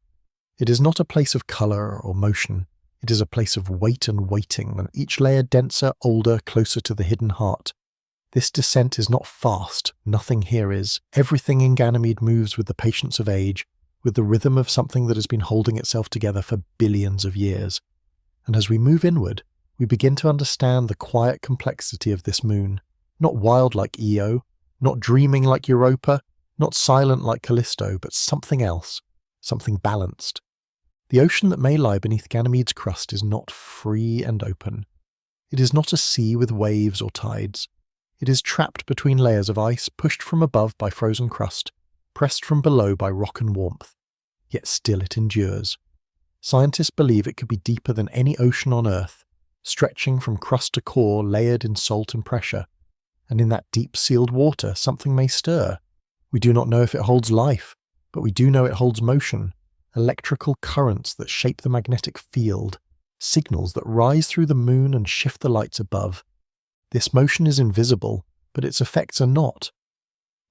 S1: It is not a place of colour or motion. It is a place of weight and waiting, and each layer denser, older, closer to the hidden heart. This descent is not fast, nothing here is. Everything in Ganymede moves with the patience of age, with the rhythm of something that has been holding itself together for billions of years. And as we move inward, we begin to understand the quiet complexity of this moon. Not wild like Io, not dreaming like Europa, not silent like Callisto, but something else, something balanced. The ocean that may lie beneath Ganymede's crust is not free and open. It is not a sea with waves or tides. It is trapped between layers of ice, pushed from above by frozen crust, pressed from below by rock and warmth. Yet still it endures. Scientists believe it could be deeper than any ocean on Earth, stretching from crust to core, layered in salt and pressure. And in that deep sealed water, something may stir. We do not know if it holds life, but we do know it holds motion, electrical currents that shape the magnetic field, signals that rise through the moon and shift the lights above. This motion is invisible, but its effects are not.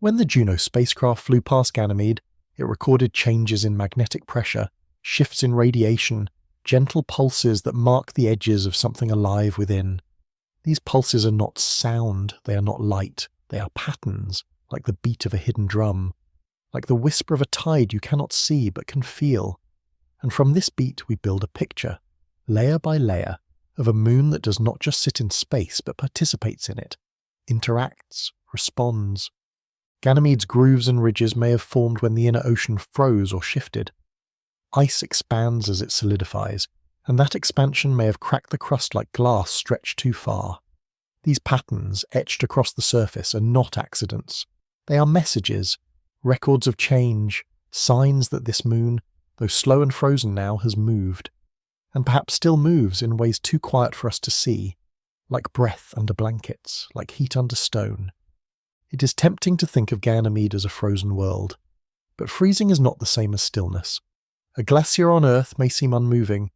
S1: When the Juno spacecraft flew past Ganymede, it recorded changes in magnetic pressure, shifts in radiation, gentle pulses that mark the edges of something alive within. These pulses are not sound, they are not light, they are patterns, like the beat of a hidden drum, like the whisper of a tide you cannot see but can feel. And from this beat we build a picture, layer by layer, of a moon that does not just sit in space but participates in it, interacts, responds. Ganymede's grooves and ridges may have formed when the inner ocean froze or shifted. Ice expands as it solidifies, and that expansion may have cracked the crust like glass stretched too far. These patterns, etched across the surface, are not accidents. They are messages, records of change, signs that this moon, though slow and frozen now, has moved, and perhaps still moves in ways too quiet for us to see, like breath under blankets, like heat under stone. It is tempting to think of Ganymede as a frozen world, but freezing is not the same as stillness. A glacier on Earth may seem unmoving,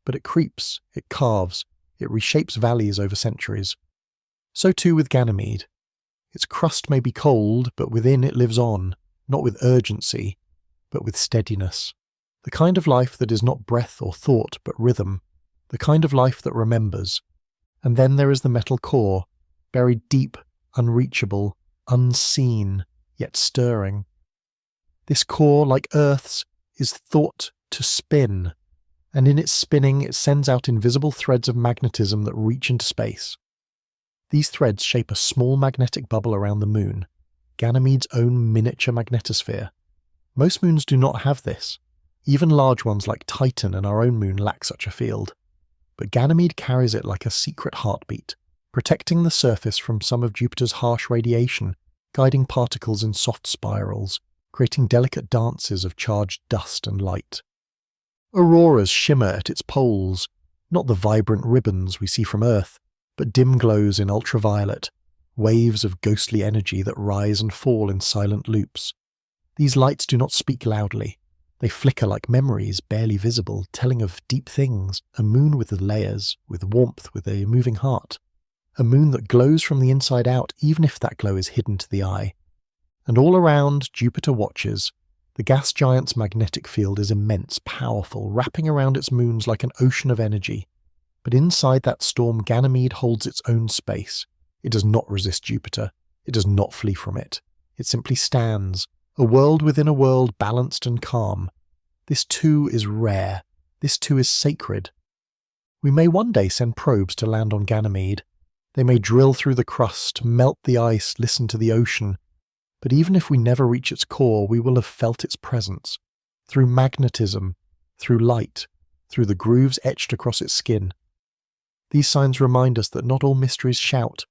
S1: but it creeps, it carves, it reshapes valleys over centuries. So too with Ganymede. Its crust may be cold, but within it lives on, not with urgency, but with steadiness. The kind of life that is not breath or thought, but rhythm. The kind of life that remembers. And then there is the metal core, buried deep, unreachable, unseen, yet stirring. This core, like Earth's, is thought to spin, and in its spinning it sends out invisible threads of magnetism that reach into space. These threads shape a small magnetic bubble around the moon, Ganymede's own miniature magnetosphere. Most moons do not have this. Even large ones like Titan and our own moon lack such a field. But Ganymede carries it like a secret heartbeat, protecting the surface from some of Jupiter's harsh radiation, guiding particles in soft spirals, creating delicate dances of charged dust and light. Auroras shimmer at its poles, not the vibrant ribbons we see from Earth, but dim glows in ultraviolet, waves of ghostly energy that rise and fall in silent loops. These lights do not speak loudly. They flicker like memories, barely visible, telling of deep things, a moon with layers, with warmth, with a moving heart. A moon that glows from the inside out, even if that glow is hidden to the eye. And all around, Jupiter watches. The gas giant's magnetic field is immense, powerful, wrapping around its moons like an ocean of energy. But inside that storm, Ganymede holds its own space. It does not resist Jupiter. It does not flee from it. It simply stands, a world within a world, balanced and calm. This too is rare. This too is sacred. We may one day send probes to land on Ganymede. They may drill through the crust, melt the ice, listen to the ocean. But even if we never reach its core, we will have felt its presence. Through magnetism, through light, through the grooves etched across its skin. These signs remind us that not all mysteries shout.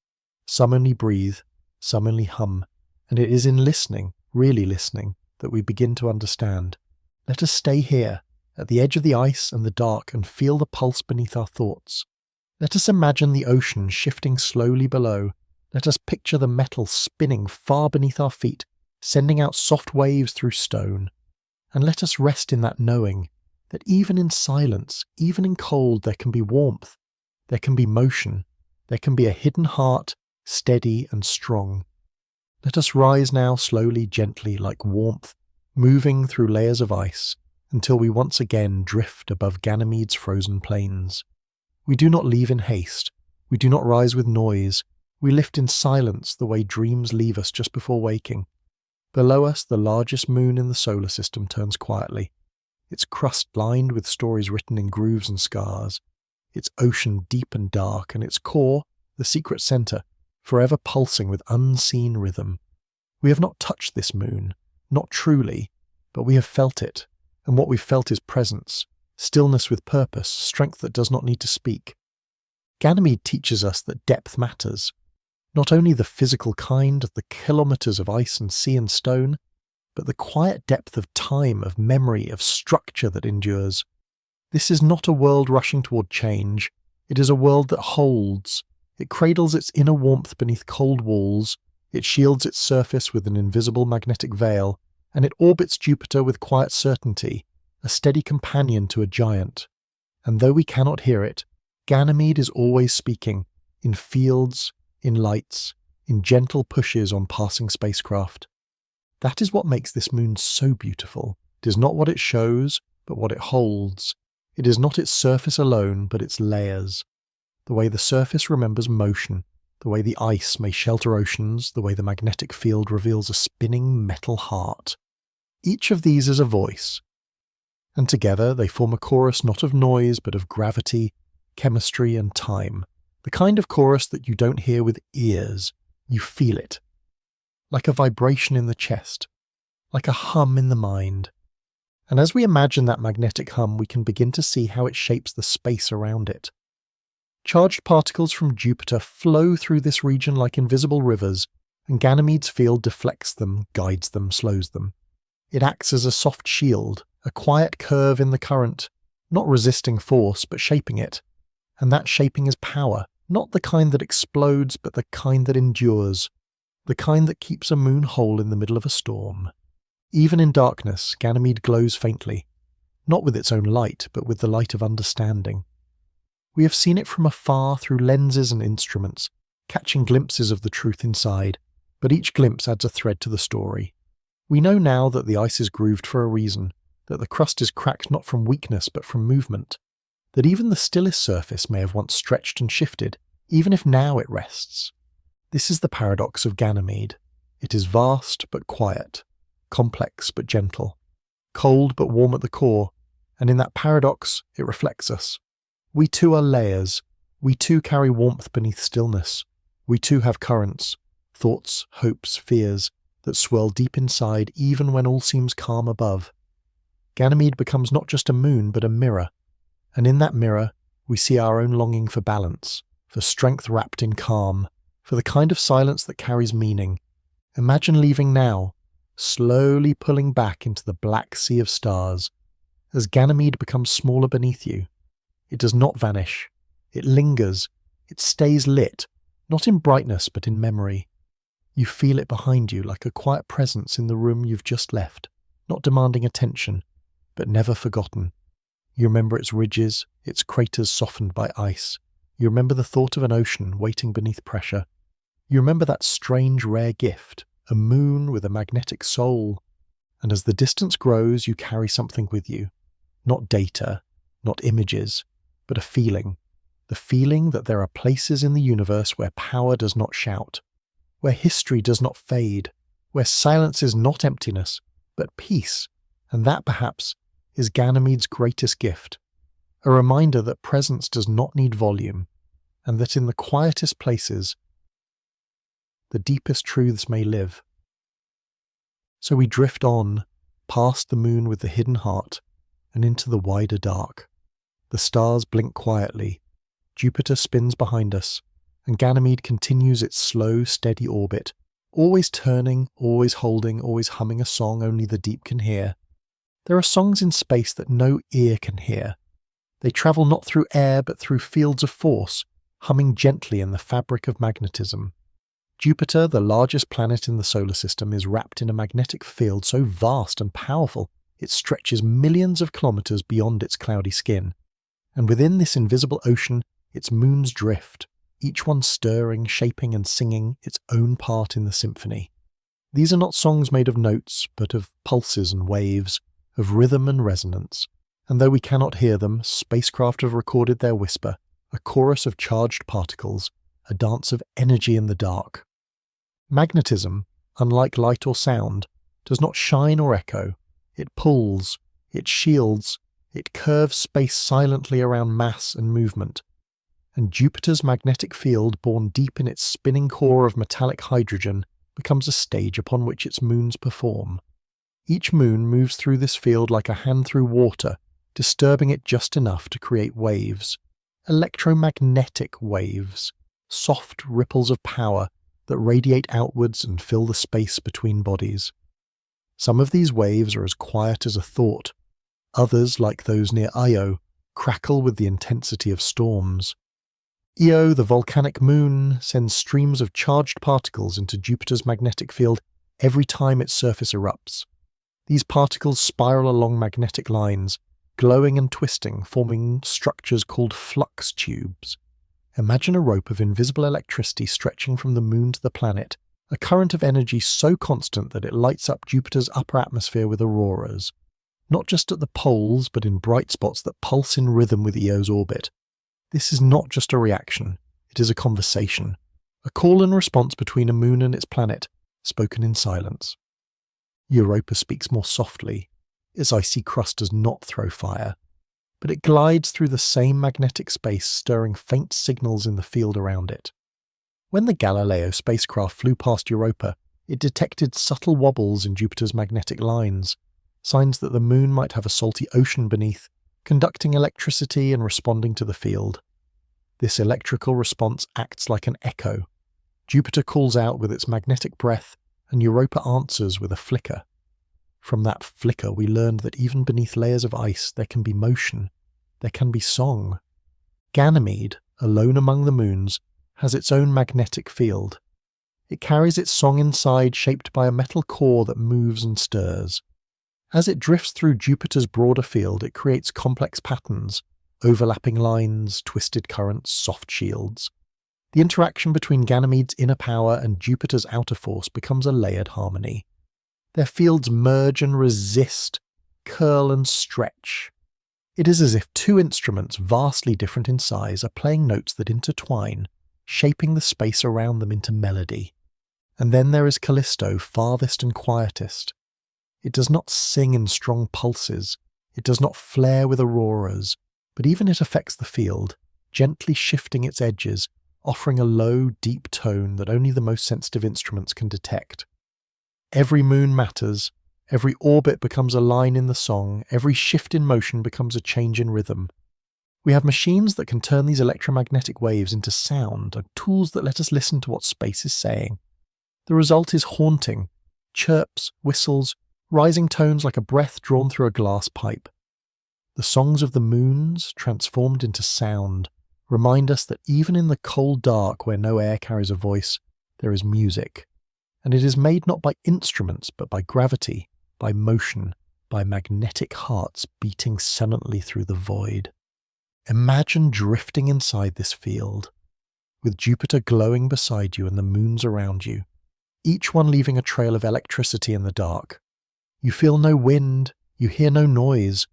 S1: Some only breathe, some only hum. And it is in listening, really listening, that we begin to understand. Let us stay here, at the edge of the ice and the dark, and feel the pulse beneath our thoughts. Let us imagine the ocean shifting slowly below. Let us picture the metal spinning far beneath our feet, sending out soft waves through stone. And let us rest in that knowing that even in silence, even in cold, there can be warmth, there can be motion, there can be a hidden heart, steady and strong. Let us rise now slowly, gently, like warmth, moving through layers of ice, until we once again drift above Ganymede's frozen plains. We do not leave in haste. We do not rise with noise. We lift in silence the way dreams leave us just before waking. Below us, the largest moon in the solar system turns quietly, its crust lined with stories written in grooves and scars, its ocean deep and dark, and its core, the secret centre, forever pulsing with unseen rhythm. We have not touched this moon, not truly, but we have felt it, and what we've felt is presence, stillness with purpose, strength that does not need to speak. Ganymede teaches us that depth matters. Not only the physical kind, the kilometres of ice and sea and stone, but the quiet depth of time, of memory, of structure that endures. This is not a world rushing toward change. It is a world that holds. It cradles its inner warmth beneath cold walls. It shields its surface with an invisible magnetic veil, and it orbits Jupiter with quiet certainty, a steady companion to a giant. And though we cannot hear it, Ganymede is always speaking, in fields, in lights, in gentle pushes on passing spacecraft. That is what makes this moon so beautiful. It is not what it shows, but what it holds. It is not its surface alone, but its layers. The way the surface remembers motion, the way the ice may shelter oceans, the way the magnetic field reveals a spinning metal heart. Each of these is a voice, and together they form a chorus not of noise, but of gravity, chemistry, and time. The kind of chorus that you don't hear with ears, you feel it. Like a vibration in the chest, like a hum in the mind. And as we imagine that magnetic hum, we can begin to see how it shapes the space around it. Charged particles from Jupiter flow through this region like invisible rivers, and Ganymede's field deflects them, guides them, slows them. It acts as a soft shield, a quiet curve in the current, not resisting force, but shaping it. And that shaping is power, not the kind that explodes, but the kind that endures, the kind that keeps a moon whole in the middle of a storm. Even in darkness, Ganymede glows faintly, not with its own light, but with the light of understanding. We have seen it from afar through lenses and instruments, catching glimpses of the truth inside, but each glimpse adds a thread to the story. We know now that the ice is grooved for a reason, that the crust is cracked not from weakness but from movement, that even the stillest surface may have once stretched and shifted, even if now it rests. This is the paradox of Ganymede. It is vast but quiet, complex but gentle, cold but warm at the core, and in that paradox it reflects us. We too are layers. We too carry warmth beneath stillness. We too have currents, thoughts, hopes, fears, that swirl deep inside even when all seems calm above. Ganymede becomes not just a moon but a mirror, and in that mirror we see our own longing for balance, for strength wrapped in calm, for the kind of silence that carries meaning. Imagine leaving now, slowly pulling back into the black sea of stars, as Ganymede becomes smaller beneath you. It does not vanish. It lingers. It stays lit, not in brightness but in memory. You feel it behind you like a quiet presence in the room you've just left, not demanding attention, but never forgotten. You remember its ridges, its craters softened by ice. You remember the thought of an ocean waiting beneath pressure. You remember that strange rare gift, a moon with a magnetic soul. And as the distance grows, you carry something with you. Not data, not images, but a feeling. The feeling that there are places in the universe where power does not shout, where history does not fade, where silence is not emptiness, but peace. And that, perhaps, is Ganymede's greatest gift. A reminder that presence does not need volume, and that in the quietest places, the deepest truths may live. So we drift on, past the moon with the hidden heart, and into the wider dark. The stars blink quietly, Jupiter spins behind us, and Ganymede continues its slow, steady orbit, always turning, always holding, always humming a song only the deep can hear. There are songs in space that no ear can hear. They travel not through air but through fields of force, humming gently in the fabric of magnetism. Jupiter, the largest planet in the solar system, is wrapped in a magnetic field so vast and powerful it stretches millions of kilometers beyond its cloudy skin. And within this invisible ocean, its moons drift, each one stirring, shaping and singing its own part in the symphony. These are not songs made of notes, but of pulses and waves, of rhythm and resonance. And though we cannot hear them, spacecraft have recorded their whisper, a chorus of charged particles, a dance of energy in the dark. Magnetism, unlike light or sound, does not shine or echo. It pulls, it shields, it curves space silently around mass and movement. And Jupiter's magnetic field, born deep in its spinning core of metallic hydrogen, becomes a stage upon which its moons perform. Each moon moves through this field like a hand through water, disturbing it just enough to create waves. electromagnetic waves, soft ripples of power that radiate outwards and fill the space between bodies. Some of these waves are as quiet as a thought. Others, like those near Io, crackle with the intensity of storms. Io, the volcanic moon, sends streams of charged particles into Jupiter's magnetic field every time its surface erupts. These particles spiral along magnetic lines, glowing and twisting, forming structures called flux tubes. Imagine a rope of invisible electricity stretching from the moon to the planet, a current of energy so constant that it lights up Jupiter's upper atmosphere with auroras, not just at the poles but in bright spots that pulse in rhythm with Io's orbit. This is not just a reaction, it is a conversation, a call and response between a moon and its planet, spoken in silence. Europa speaks more softly. Its icy crust does not throw fire, but it glides through the same magnetic space, stirring faint signals in the field around it. When the Galileo spacecraft flew past Europa, it detected subtle wobbles in Jupiter's magnetic lines, signs that the moon might have a salty ocean beneath, conducting electricity and responding to the field. This electrical response acts like an echo. Jupiter calls out with its magnetic breath, and Europa answers with a flicker. From that flicker we learned that even beneath layers of ice there can be motion, there can be song. Ganymede, alone among the moons, has its own magnetic field. It carries its song inside, shaped by a metal core that moves and stirs. As it drifts through Jupiter's broader field, it creates complex patterns, overlapping lines, twisted currents, soft shields. The interaction between Ganymede's inner power and Jupiter's outer force becomes a layered harmony. Their fields merge and resist, curl and stretch. It is as if two instruments, vastly different in size, are playing notes that intertwine, shaping the space around them into melody. And then there is Callisto, farthest and quietest. It does not sing in strong pulses, it does not flare with auroras, but even it affects the field, gently shifting its edges, offering a low, deep tone that only the most sensitive instruments can detect. Every moon matters, every orbit becomes a line in the song, every shift in motion becomes a change in rhythm. We have machines that can turn these electromagnetic waves into sound, and tools that let us listen to what space is saying. The result is haunting, chirps, whistles, rising tones like a breath drawn through a glass pipe. The songs of the moons, transformed into sound, remind us that even in the cold dark where no air carries a voice, there is music. And it is made not by instruments, but by gravity, by motion, by magnetic hearts beating silently through the void. Imagine drifting inside this field, with Jupiter glowing beside you and the moons around you, each one leaving a trail of electricity in the dark. You feel no wind, you hear no noise,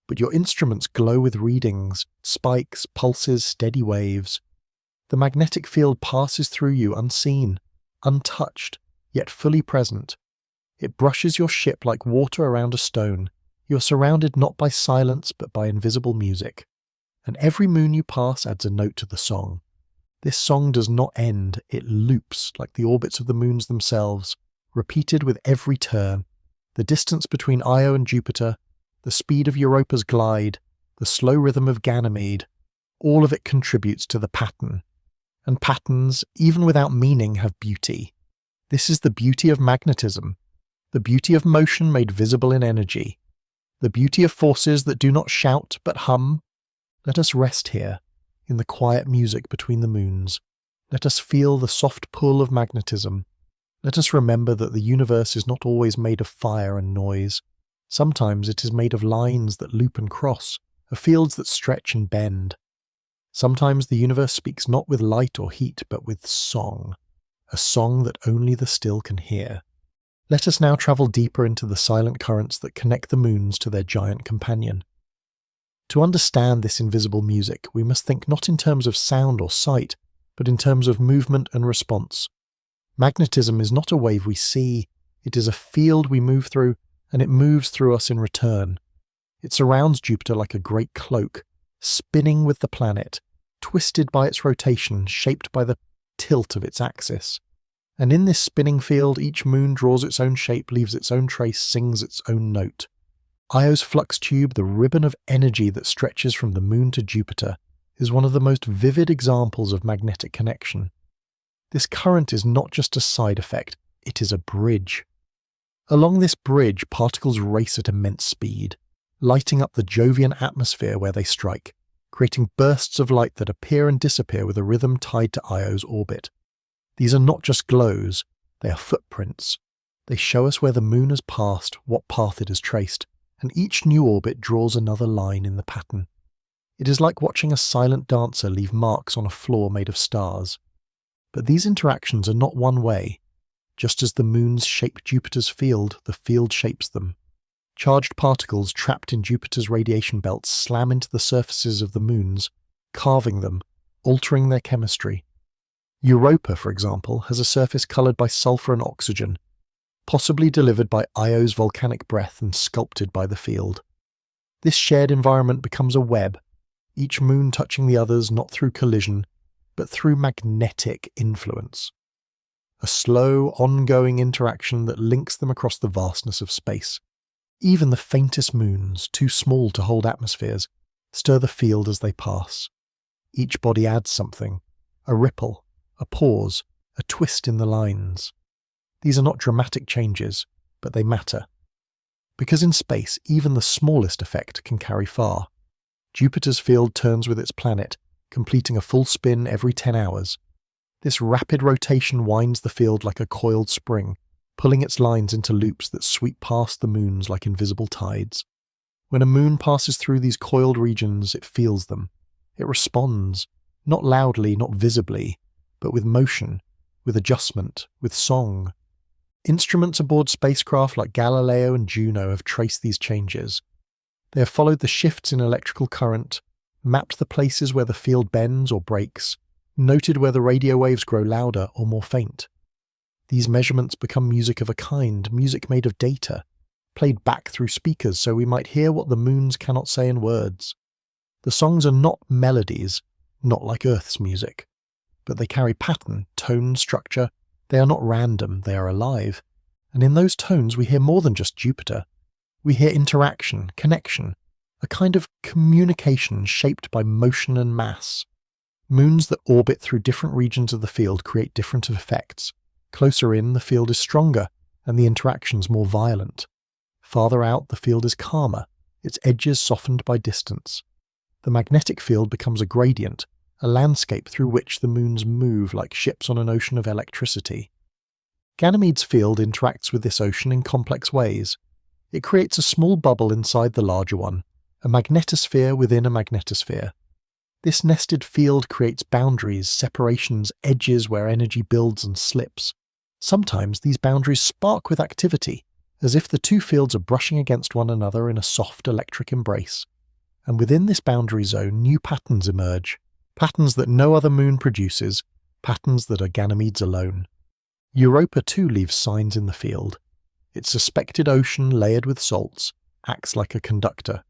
S1: but your instruments glow with readings, spikes, pulses, steady waves. The magnetic field passes through you unseen, untouched, yet fully present. It brushes your ship like water around a stone. You are surrounded not by silence but by invisible music. And every moon you pass adds a note to the song. This song does not end, it loops like the orbits of the moons themselves, repeated with every turn. The distance between Io and Jupiter, the speed of Europa's glide, the slow rhythm of Ganymede, all of it contributes to the pattern. And patterns, even without meaning, have beauty. This is the beauty of magnetism, the beauty of motion made visible in energy, the beauty of forces that do not shout but hum. Let us rest here, in the quiet music between the moons. Let us feel the soft pull of magnetism. Let us remember that the universe is not always made of fire and noise. Sometimes it is made of lines that loop and cross, of fields that stretch and bend. Sometimes the universe speaks not with light or heat, but with song, a song that only the still can hear. Let us now travel deeper into the silent currents that connect the moons to their giant companion. To understand this invisible music, we must think not in terms of sound or sight, but in terms of movement and response. Magnetism is not a wave we see, it is a field we move through, and it moves through us in return. It surrounds Jupiter like a great cloak, spinning with the planet, twisted by its rotation, shaped by the tilt of its axis. And in this spinning field, each moon draws its own shape, leaves its own trace, sings its own note. Io's flux tube, the ribbon of energy that stretches from the moon to Jupiter, is one of the most vivid examples of magnetic connection. This current is not just a side effect, it is a bridge. Along this bridge, particles race at immense speed, lighting up the Jovian atmosphere where they strike, creating bursts of light that appear and disappear with a rhythm tied to Io's orbit. These are not just glows, they are footprints. They show us where the moon has passed, what path it has traced, and each new orbit draws another line in the pattern. It is like watching a silent dancer leave marks on a floor made of stars. But these interactions are not one way. Just as the moons shape Jupiter's field, the field shapes them. Charged particles trapped in Jupiter's radiation belts slam into the surfaces of the moons, carving them, altering their chemistry. Europa, for example, has a surface coloured by sulfur and oxygen, possibly delivered by Io's volcanic breath and sculpted by the field. This shared environment becomes a web, each moon touching the others not through collision, but through magnetic influence. A slow, ongoing interaction that links them across the vastness of space. Even the faintest moons, too small to hold atmospheres, stir the field as they pass. Each body adds something, a ripple, a pause, a twist in the lines. These are not dramatic changes, but they matter. Because in space, even the smallest effect can carry far. Jupiter's field turns with its planet, completing a full spin every 10 hours. This rapid rotation winds the field like a coiled spring, pulling its lines into loops that sweep past the moons like invisible tides. When a moon passes through these coiled regions, it feels them. It responds, not loudly, not visibly, but with motion, with adjustment, with song. Instruments aboard spacecraft like Galileo and Juno have traced these changes. They have followed the shifts in electrical current, mapped the places where the field bends or breaks, noted where the radio waves grow louder or more faint. These measurements become music of a kind, music made of data, played back through speakers so we might hear what the moons cannot say in words. The songs are not melodies, not like Earth's music, but they carry pattern, tone, structure. They are not random, they are alive. And in those tones we hear more than just Jupiter. We hear interaction, connection, a kind of communication shaped by motion and mass. Moons that orbit through different regions of the field create different effects. Closer in, the field is stronger, and the interactions more violent. Farther out, the field is calmer, its edges softened by distance. The magnetic field becomes a gradient, a landscape through which the moons move like ships on an ocean of electricity. Ganymede's field interacts with this ocean in complex ways. It creates a small bubble inside the larger one, a magnetosphere within a magnetosphere. This nested field creates boundaries, separations, edges where energy builds and slips. Sometimes these boundaries spark with activity, as if the two fields are brushing against one another in a soft electric embrace. And within this boundary zone, new patterns emerge, patterns that no other moon produces, patterns that are Ganymede's alone. Europa too leaves signs in the field. Its suspected ocean, layered with salts, acts like a conductor.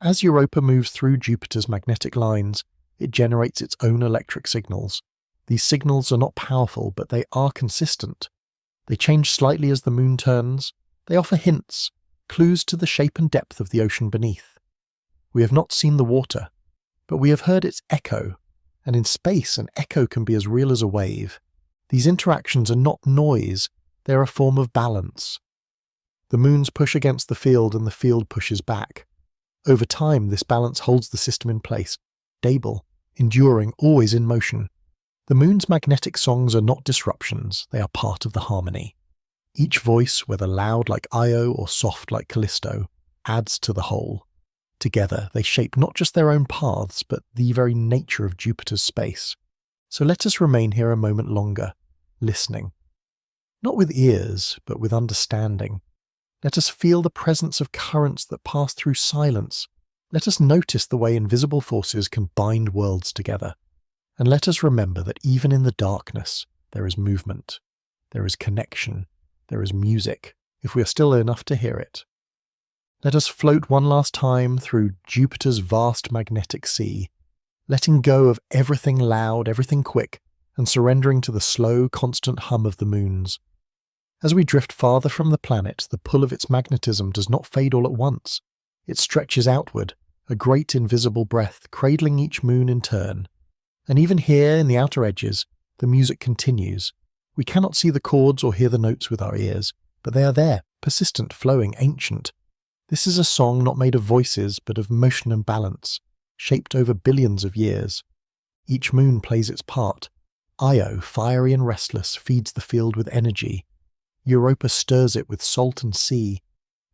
S1: As Europa moves through Jupiter's magnetic lines, it generates its own electric signals. These signals are not powerful, but they are consistent. They change slightly as the moon turns. They offer hints, clues to the shape and depth of the ocean beneath. We have not seen the water, but we have heard its echo, and in space an echo can be as real as a wave. These interactions are not noise, they are a form of balance. The moons push against the field and the field pushes back. Over time, this balance holds the system in place, stable, enduring, always in motion. The moon's magnetic songs are not disruptions, they are part of the harmony. Each voice, whether loud like Io or soft like Callisto, adds to the whole. Together, they shape not just their own paths, but the very nature of Jupiter's space. So let us remain here a moment longer, listening. Not with ears, but with understanding. Let us feel the presence of currents that pass through silence. Let us notice the way invisible forces can bind worlds together. And let us remember that even in the darkness, there is movement, there is connection, there is music, if we are still enough to hear it. Let us float one last time through Jupiter's vast magnetic sea, letting go of everything loud, everything quick, and surrendering to the slow, constant hum of the moons. As we drift farther from the planet, the pull of its magnetism does not fade all at once. It stretches outward, a great invisible breath cradling each moon in turn. And even here, in the outer edges, the music continues. We cannot see the chords or hear the notes with our ears, but they are there, persistent, flowing, ancient. This is a song not made of voices, but of motion and balance, shaped over billions of years. Each moon plays its part. Io, fiery and restless, feeds the field with energy. Europa stirs it with salt and sea.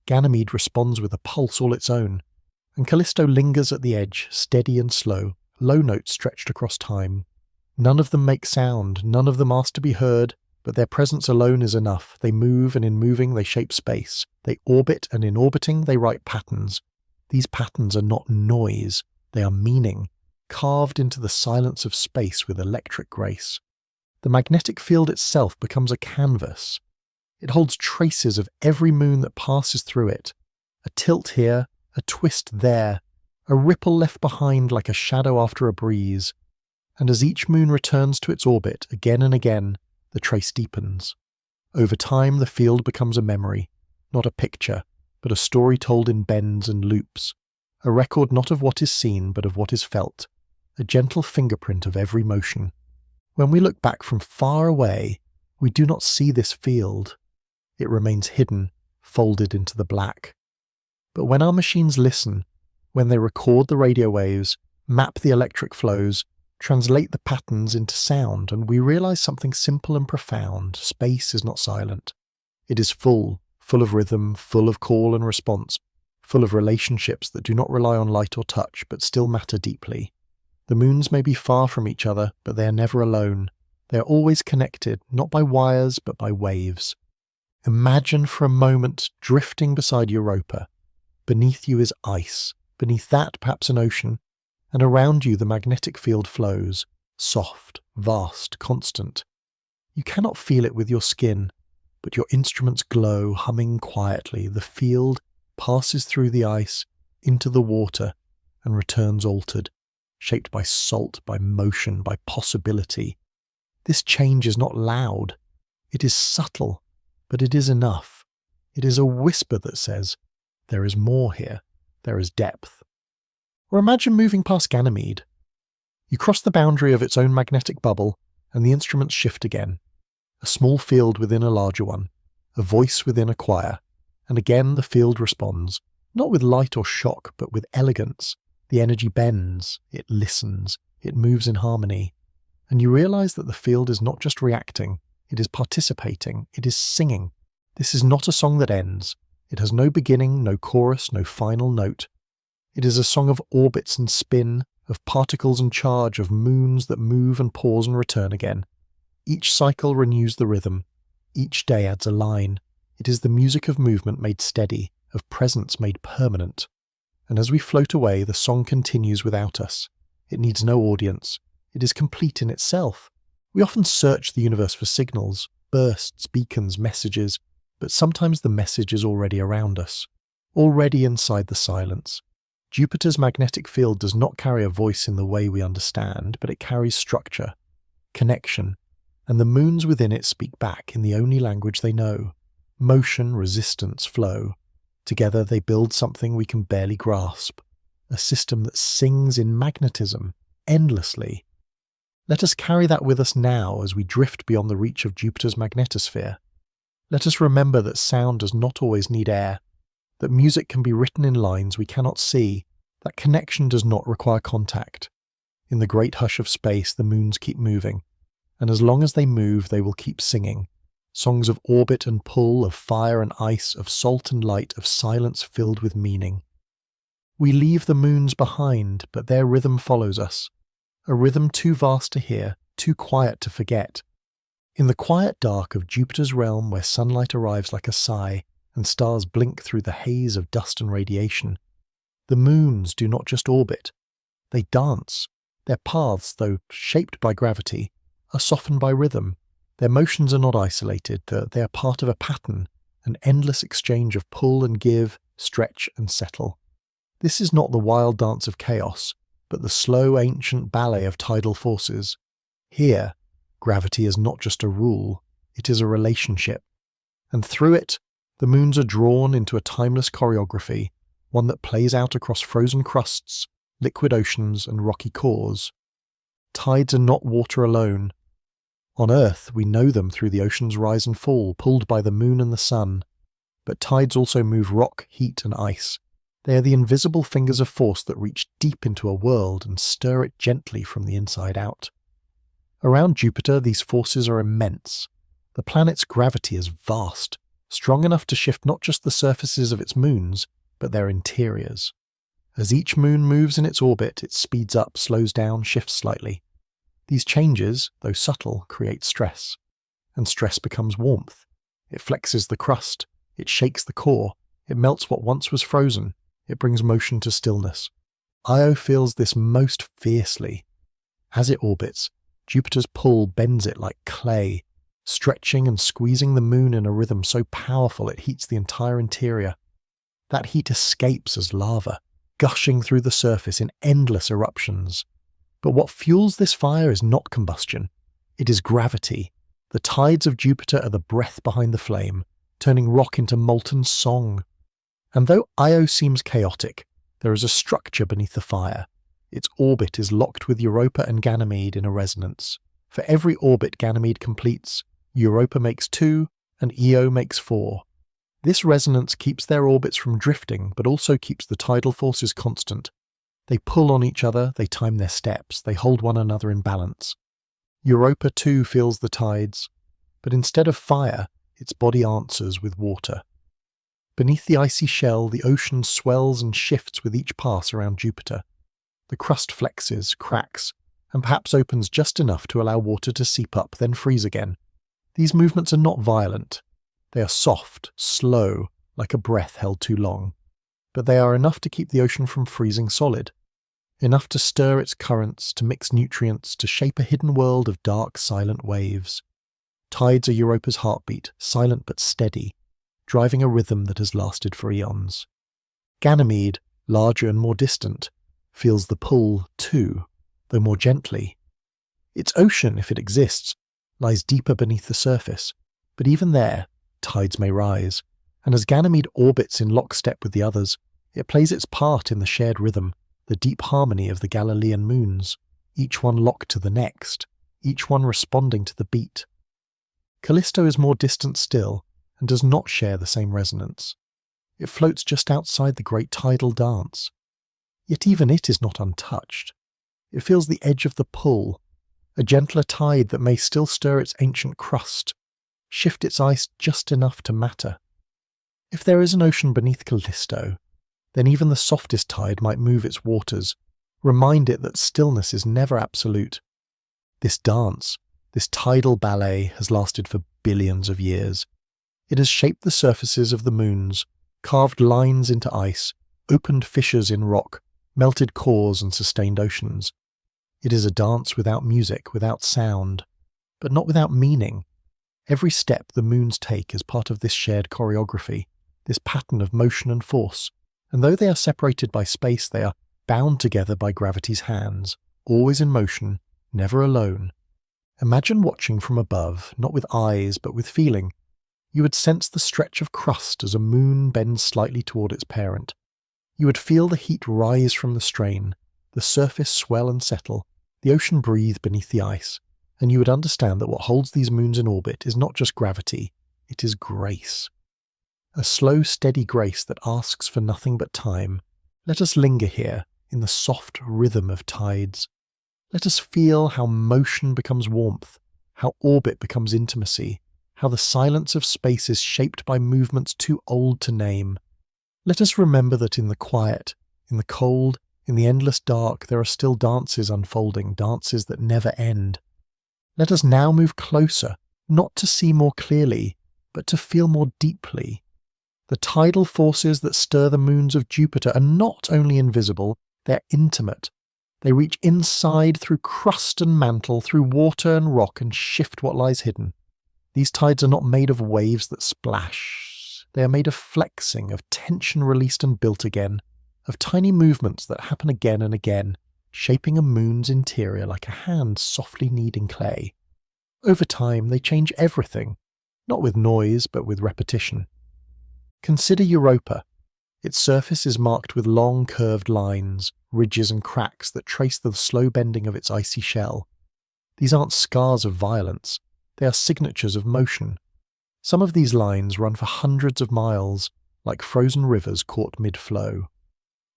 S1: Ganymede responds with a pulse all its own. And Callisto lingers at the edge, steady and slow, low notes stretched across time. None of them make sound, none of them ask to be heard, but their presence alone is enough. They move, and in moving they shape space. They orbit, and in orbiting they write patterns. These patterns are not noise, they are meaning, carved into the silence of space with electric grace. The magnetic field itself becomes a canvas. It holds traces of every moon that passes through it. A tilt here, a twist there, a ripple left behind like a shadow after a breeze. And as each moon returns to its orbit again and again, the trace deepens. Over time, the field becomes a memory, not a picture, but a story told in bends and loops, a record not of what is seen, but of what is felt, a gentle fingerprint of every motion. When we look back from far away, we do not see this field. It remains hidden, folded into the black. But when our machines listen, when they record the radio waves, map the electric flows, translate the patterns into sound, and we realize something simple and profound. Space is not silent. It is full of rhythm, full of call and response, full of relationships that do not rely on light or touch, but still matter deeply. The moons may be far from each other, but they are never alone. They are always connected, not by wires, but by waves. Imagine for a moment drifting beside Europa. Beneath you is ice, beneath that perhaps an ocean, and around you the magnetic field flows, soft, vast, constant. You cannot feel it with your skin, but your instruments glow, humming quietly. The field passes through the ice, into the water, and returns altered, shaped by salt, by motion, by possibility. This change is not loud. It is subtle, but it is enough. It is a whisper that says, there is more here, there is depth. Or imagine moving past Ganymede. You cross the boundary of its own magnetic bubble, and the instruments shift again. A small field within a larger one, a voice within a choir, and again the field responds, not with light or shock, but with elegance. The energy bends, it listens, it moves in harmony. And you realize that the field is not just reacting, it is participating, it is singing. This is not a song that ends. It has no beginning, no chorus, no final note. It is a song of orbits and spin, of particles and charge, of moons that move and pause and return again. Each cycle renews the rhythm. Each day adds a line. It is the music of movement made steady, of presence made permanent. And as we float away, the song continues without us. It needs no audience. It is complete in itself. We often search the universe for signals, bursts, beacons, messages, but sometimes the message is already around us, already inside the silence. Jupiter's magnetic field does not carry a voice in the way we understand, but it carries structure, connection, and the moons within it speak back in the only language they know. Motion, resistance, flow. Together they build something we can barely grasp, a system that sings in magnetism, endlessly. Let us carry that with us now as we drift beyond the reach of Jupiter's magnetosphere. Let us remember that sound does not always need air, that music can be written in lines we cannot see, that connection does not require contact. In the great hush of space, the moons keep moving, and as long as they move, they will keep singing. Songs of orbit and pull, of fire and ice, of salt and light, of silence filled with meaning. We leave the moons behind, but their rhythm follows us. A rhythm too vast to hear, too quiet to forget. In the quiet dark of Jupiter's realm, where sunlight arrives like a sigh, and stars blink through the haze of dust and radiation, the moons do not just orbit. They dance. Their paths, though shaped by gravity, are softened by rhythm. Their motions are not isolated, they are part of a pattern, an endless exchange of pull and give, stretch and settle. This is not the wild dance of chaos, but the slow ancient ballet of tidal forces. Here, gravity is not just a rule, it is a relationship. And through it, the moons are drawn into a timeless choreography, one that plays out across frozen crusts, liquid oceans, and rocky cores. Tides are not water alone. On Earth, we know them through the ocean's rise and fall, pulled by the moon and the sun. But tides also move rock, heat, and ice. They are the invisible fingers of force that reach deep into a world and stir it gently from the inside out. Around Jupiter, these forces are immense. The planet's gravity is vast, strong enough to shift not just the surfaces of its moons, but their interiors. As each moon moves in its orbit, it speeds up, slows down, shifts slightly. These changes, though subtle, create stress. And stress becomes warmth. It flexes the crust. It shakes the core. It melts what once was frozen. It brings motion to stillness. Io feels this most fiercely. As it orbits, Jupiter's pull bends it like clay, stretching and squeezing the moon in a rhythm so powerful it heats the entire interior. That heat escapes as lava, gushing through the surface in endless eruptions. But what fuels this fire is not combustion. It is gravity. The tides of Jupiter are the breath behind the flame, turning rock into molten song. And though Io seems chaotic, there is a structure beneath the fire. Its orbit is locked with Europa and Ganymede in a resonance. For every orbit Ganymede completes, Europa makes 2 and Io makes 4. This resonance keeps their orbits from drifting, but also keeps the tidal forces constant. They pull on each other, they time their steps, they hold one another in balance. Europa too feels the tides, but instead of fire, its body answers with water. Beneath the icy shell, the ocean swells and shifts with each pass around Jupiter. The crust flexes, cracks, and perhaps opens just enough to allow water to seep up, then freeze again. These movements are not violent. They are soft, slow, like a breath held too long. But they are enough to keep the ocean from freezing solid. Enough to stir its currents, to mix nutrients, to shape a hidden world of dark, silent waves. Tides are Europa's heartbeat, silent but steady, driving a rhythm that has lasted for eons. Ganymede, larger and more distant, feels the pull too, though more gently. Its ocean, if it exists, lies deeper beneath the surface, but even there, tides may rise, and as Ganymede orbits in lockstep with the others, it plays its part in the shared rhythm, the deep harmony of the Galilean moons, each one locked to the next, each one responding to the beat. Callisto is more distant still, and does not share the same resonance. It floats just outside the great tidal dance. Yet even it is not untouched. It feels the edge of the pull, a gentler tide that may still stir its ancient crust, shift its ice just enough to matter. If there is an ocean beneath Callisto, then even the softest tide might move its waters, remind it that stillness is never absolute. This dance, this tidal ballet, has lasted for billions of years. It has shaped the surfaces of the moons, carved lines into ice, opened fissures in rock, melted cores and sustained oceans. It is a dance without music, without sound, but not without meaning. Every step the moons take is part of this shared choreography, this pattern of motion and force, and though they are separated by space, they are bound together by gravity's hands, always in motion, never alone. Imagine watching from above, not with eyes, but with feeling. You would sense the stretch of crust as a moon bends slightly toward its parent. You would feel the heat rise from the strain, the surface swell and settle, the ocean breathe beneath the ice, and you would understand that what holds these moons in orbit is not just gravity, it is grace. A slow, steady grace that asks for nothing but time. Let us linger here, in the soft rhythm of tides. Let us feel how motion becomes warmth, how orbit becomes intimacy, how the silence of space is shaped by movements too old to name. Let us remember that in the quiet, in the cold, in the endless dark, there are still dances unfolding, dances that never end. Let us now move closer, not to see more clearly, but to feel more deeply. The tidal forces that stir the moons of Jupiter are not only invisible, they're intimate. They reach inside through crust and mantle, through water and rock, and shift what lies hidden. These tides are not made of waves that splash. They are made of flexing, of tension released and built again, of tiny movements that happen again and again, shaping a moon's interior like a hand softly kneading clay. Over time, they change everything, not with noise, but with repetition. Consider Europa. Its surface is marked with long curved lines, ridges and cracks that trace the slow bending of its icy shell. These aren't scars of violence, they are signatures of motion. Some of these lines run for hundreds of miles, like frozen rivers caught mid-flow.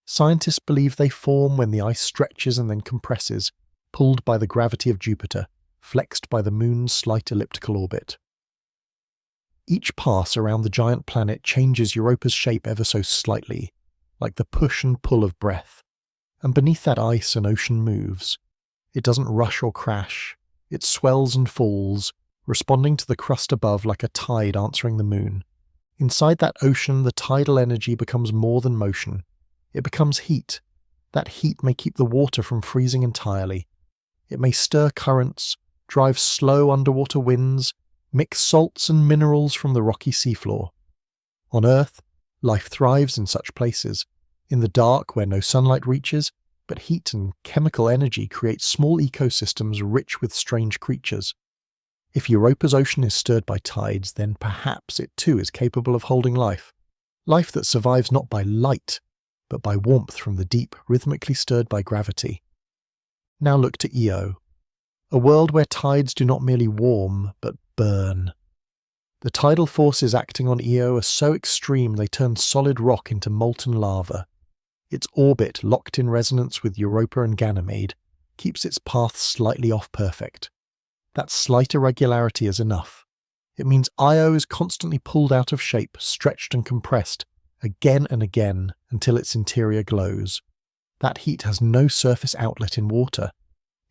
S1: Scientists believe they form when the ice stretches and then compresses, pulled by the gravity of Jupiter, flexed by the Moon's slight elliptical orbit. Each pass around the giant planet changes Europa's shape ever so slightly, like the push and pull of breath. And beneath that ice an ocean moves. It doesn't rush or crash. It swells and falls, responding to the crust above like a tide answering the moon. Inside that ocean, the tidal energy becomes more than motion. It becomes heat. That heat may keep the water from freezing entirely. It may stir currents, drive slow underwater winds, mix salts and minerals from the rocky seafloor. On Earth, life thrives in such places, in the dark where no sunlight reaches, but heat and chemical energy create small ecosystems rich with strange creatures. If Europa's ocean is stirred by tides, then perhaps it too is capable of holding life. Life that survives not by light, but by warmth from the deep, rhythmically stirred by gravity. Now look to Io, a world where tides do not merely warm, but burn. The tidal forces acting on Io are so extreme they turn solid rock into molten lava. Its orbit, locked in resonance with Europa and Ganymede, keeps its path slightly off perfect. That slight irregularity is enough. It means Io is constantly pulled out of shape, stretched and compressed, again and again, until its interior glows. That heat has no surface outlet in water.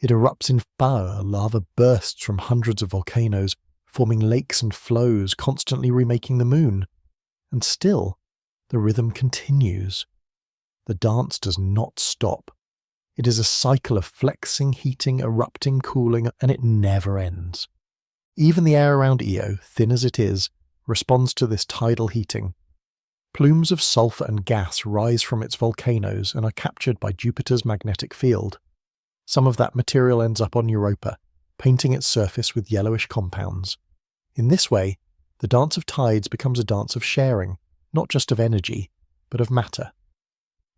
S1: It erupts in fire, lava bursts from hundreds of volcanoes, forming lakes and flows, constantly remaking the moon. And still, the rhythm continues. The dance does not stop. It is a cycle of flexing, heating, erupting, cooling, and it never ends. Even the air around Io, thin as it is, responds to this tidal heating. Plumes of sulfur and gas rise from its volcanoes and are captured by Jupiter's magnetic field. Some of that material ends up on Europa, painting its surface with yellowish compounds. In this way, the dance of tides becomes a dance of sharing, not just of energy, but of matter.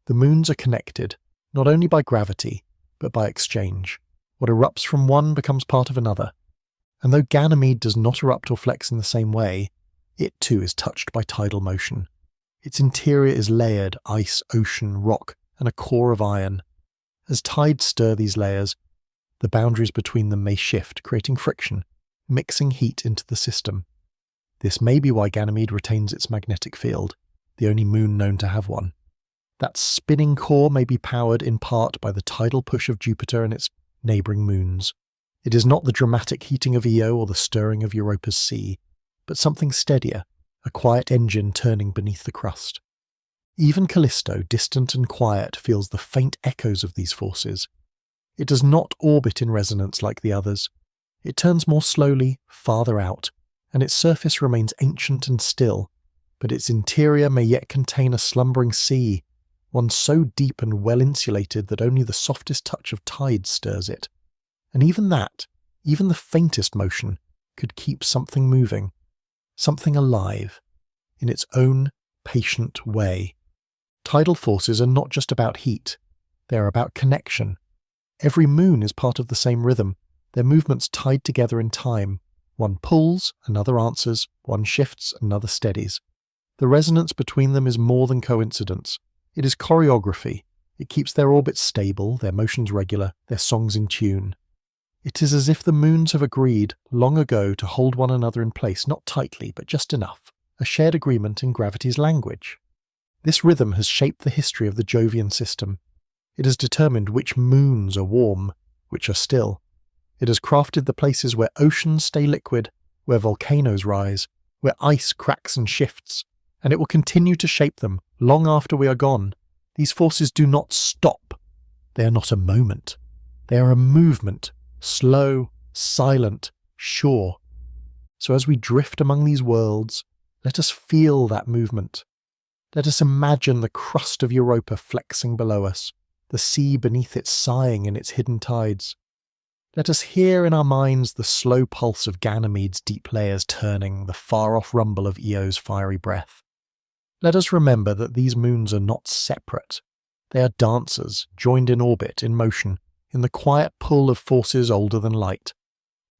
S1: The moons are connected, not only by gravity, but by exchange. What erupts from one becomes part of another. And though Ganymede does not erupt or flex in the same way, it too is touched by tidal motion. Its interior is layered, ice, ocean, rock, and a core of iron. As tides stir these layers, the boundaries between them may shift, creating friction, mixing heat into the system. This may be why Ganymede retains its magnetic field, the only moon known to have one. That spinning core may be powered in part by the tidal push of Jupiter and its neighbouring moons. It is not the dramatic heating of Io or the stirring of Europa's sea, but something steadier, a quiet engine turning beneath the crust. Even Callisto, distant and quiet, feels the faint echoes of these forces. It does not orbit in resonance like the others. It turns more slowly, farther out, and its surface remains ancient and still, but its interior may yet contain a slumbering sea, one so deep and well insulated that only the softest touch of tide stirs it. And even that, even the faintest motion, could keep something moving, something alive, in its own patient way. Tidal forces are not just about heat, they are about connection. Every moon is part of the same rhythm, their movements tied together in time. One pulls, another answers, one shifts, another steadies. The resonance between them is more than coincidence. It is choreography. It keeps their orbits stable, their motions regular, their songs in tune. It is as if the moons have agreed long ago to hold one another in place, not tightly, but just enough, a shared agreement in gravity's language. This rhythm has shaped the history of the Jovian system. It has determined which moons are warm, which are still. It has crafted the places where oceans stay liquid, where volcanoes rise, where ice cracks and shifts, and it will continue to shape them long after we are gone. These forces do not stop. They are not a moment. They are a movement, slow, silent, sure. So as we drift among these worlds, let us feel that movement. Let us imagine the crust of Europa flexing below us, the sea beneath it sighing in its hidden tides. Let us hear in our minds the slow pulse of Ganymede's deep layers turning, the far-off rumble of Io's fiery breath. Let us remember that these moons are not separate. They are dancers, joined in orbit, in motion, in the quiet pull of forces older than light.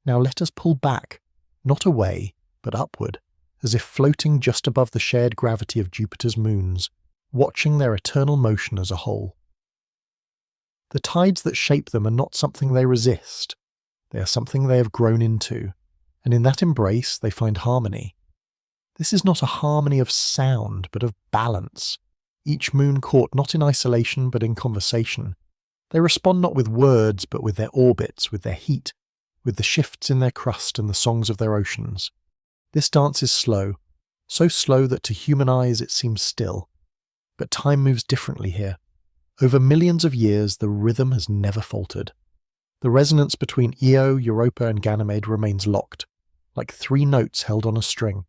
S1: Now let us pull back, not away, but upward, as if floating just above the shared gravity of Jupiter's moons, watching their eternal motion as a whole. The tides that shape them are not something they resist. They are something they have grown into, and in that embrace they find harmony. This is not a harmony of sound, but of balance, each moon caught not in isolation but in conversation. They respond not with words, but with their orbits, with their heat, with the shifts in their crust and the songs of their oceans. This dance is slow, so slow that to human eyes it seems still. But time moves differently here. Over millions of years, the rhythm has never faltered. The resonance between Io, Europa and Ganymede remains locked, like three notes held on a string.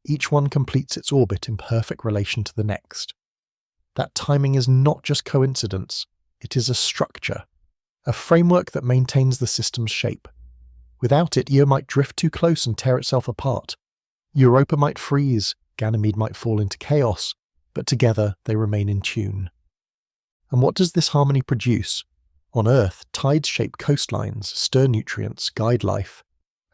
S1: Each one completes its orbit in perfect relation to the next. That timing is not just coincidence, it is a structure, a framework that maintains the system's shape. Without it, Io might drift too close and tear itself apart. Europa might freeze, Ganymede might fall into chaos, but together they remain in tune. And what does this harmony produce? On Earth, tides shape coastlines, stir nutrients, guide life.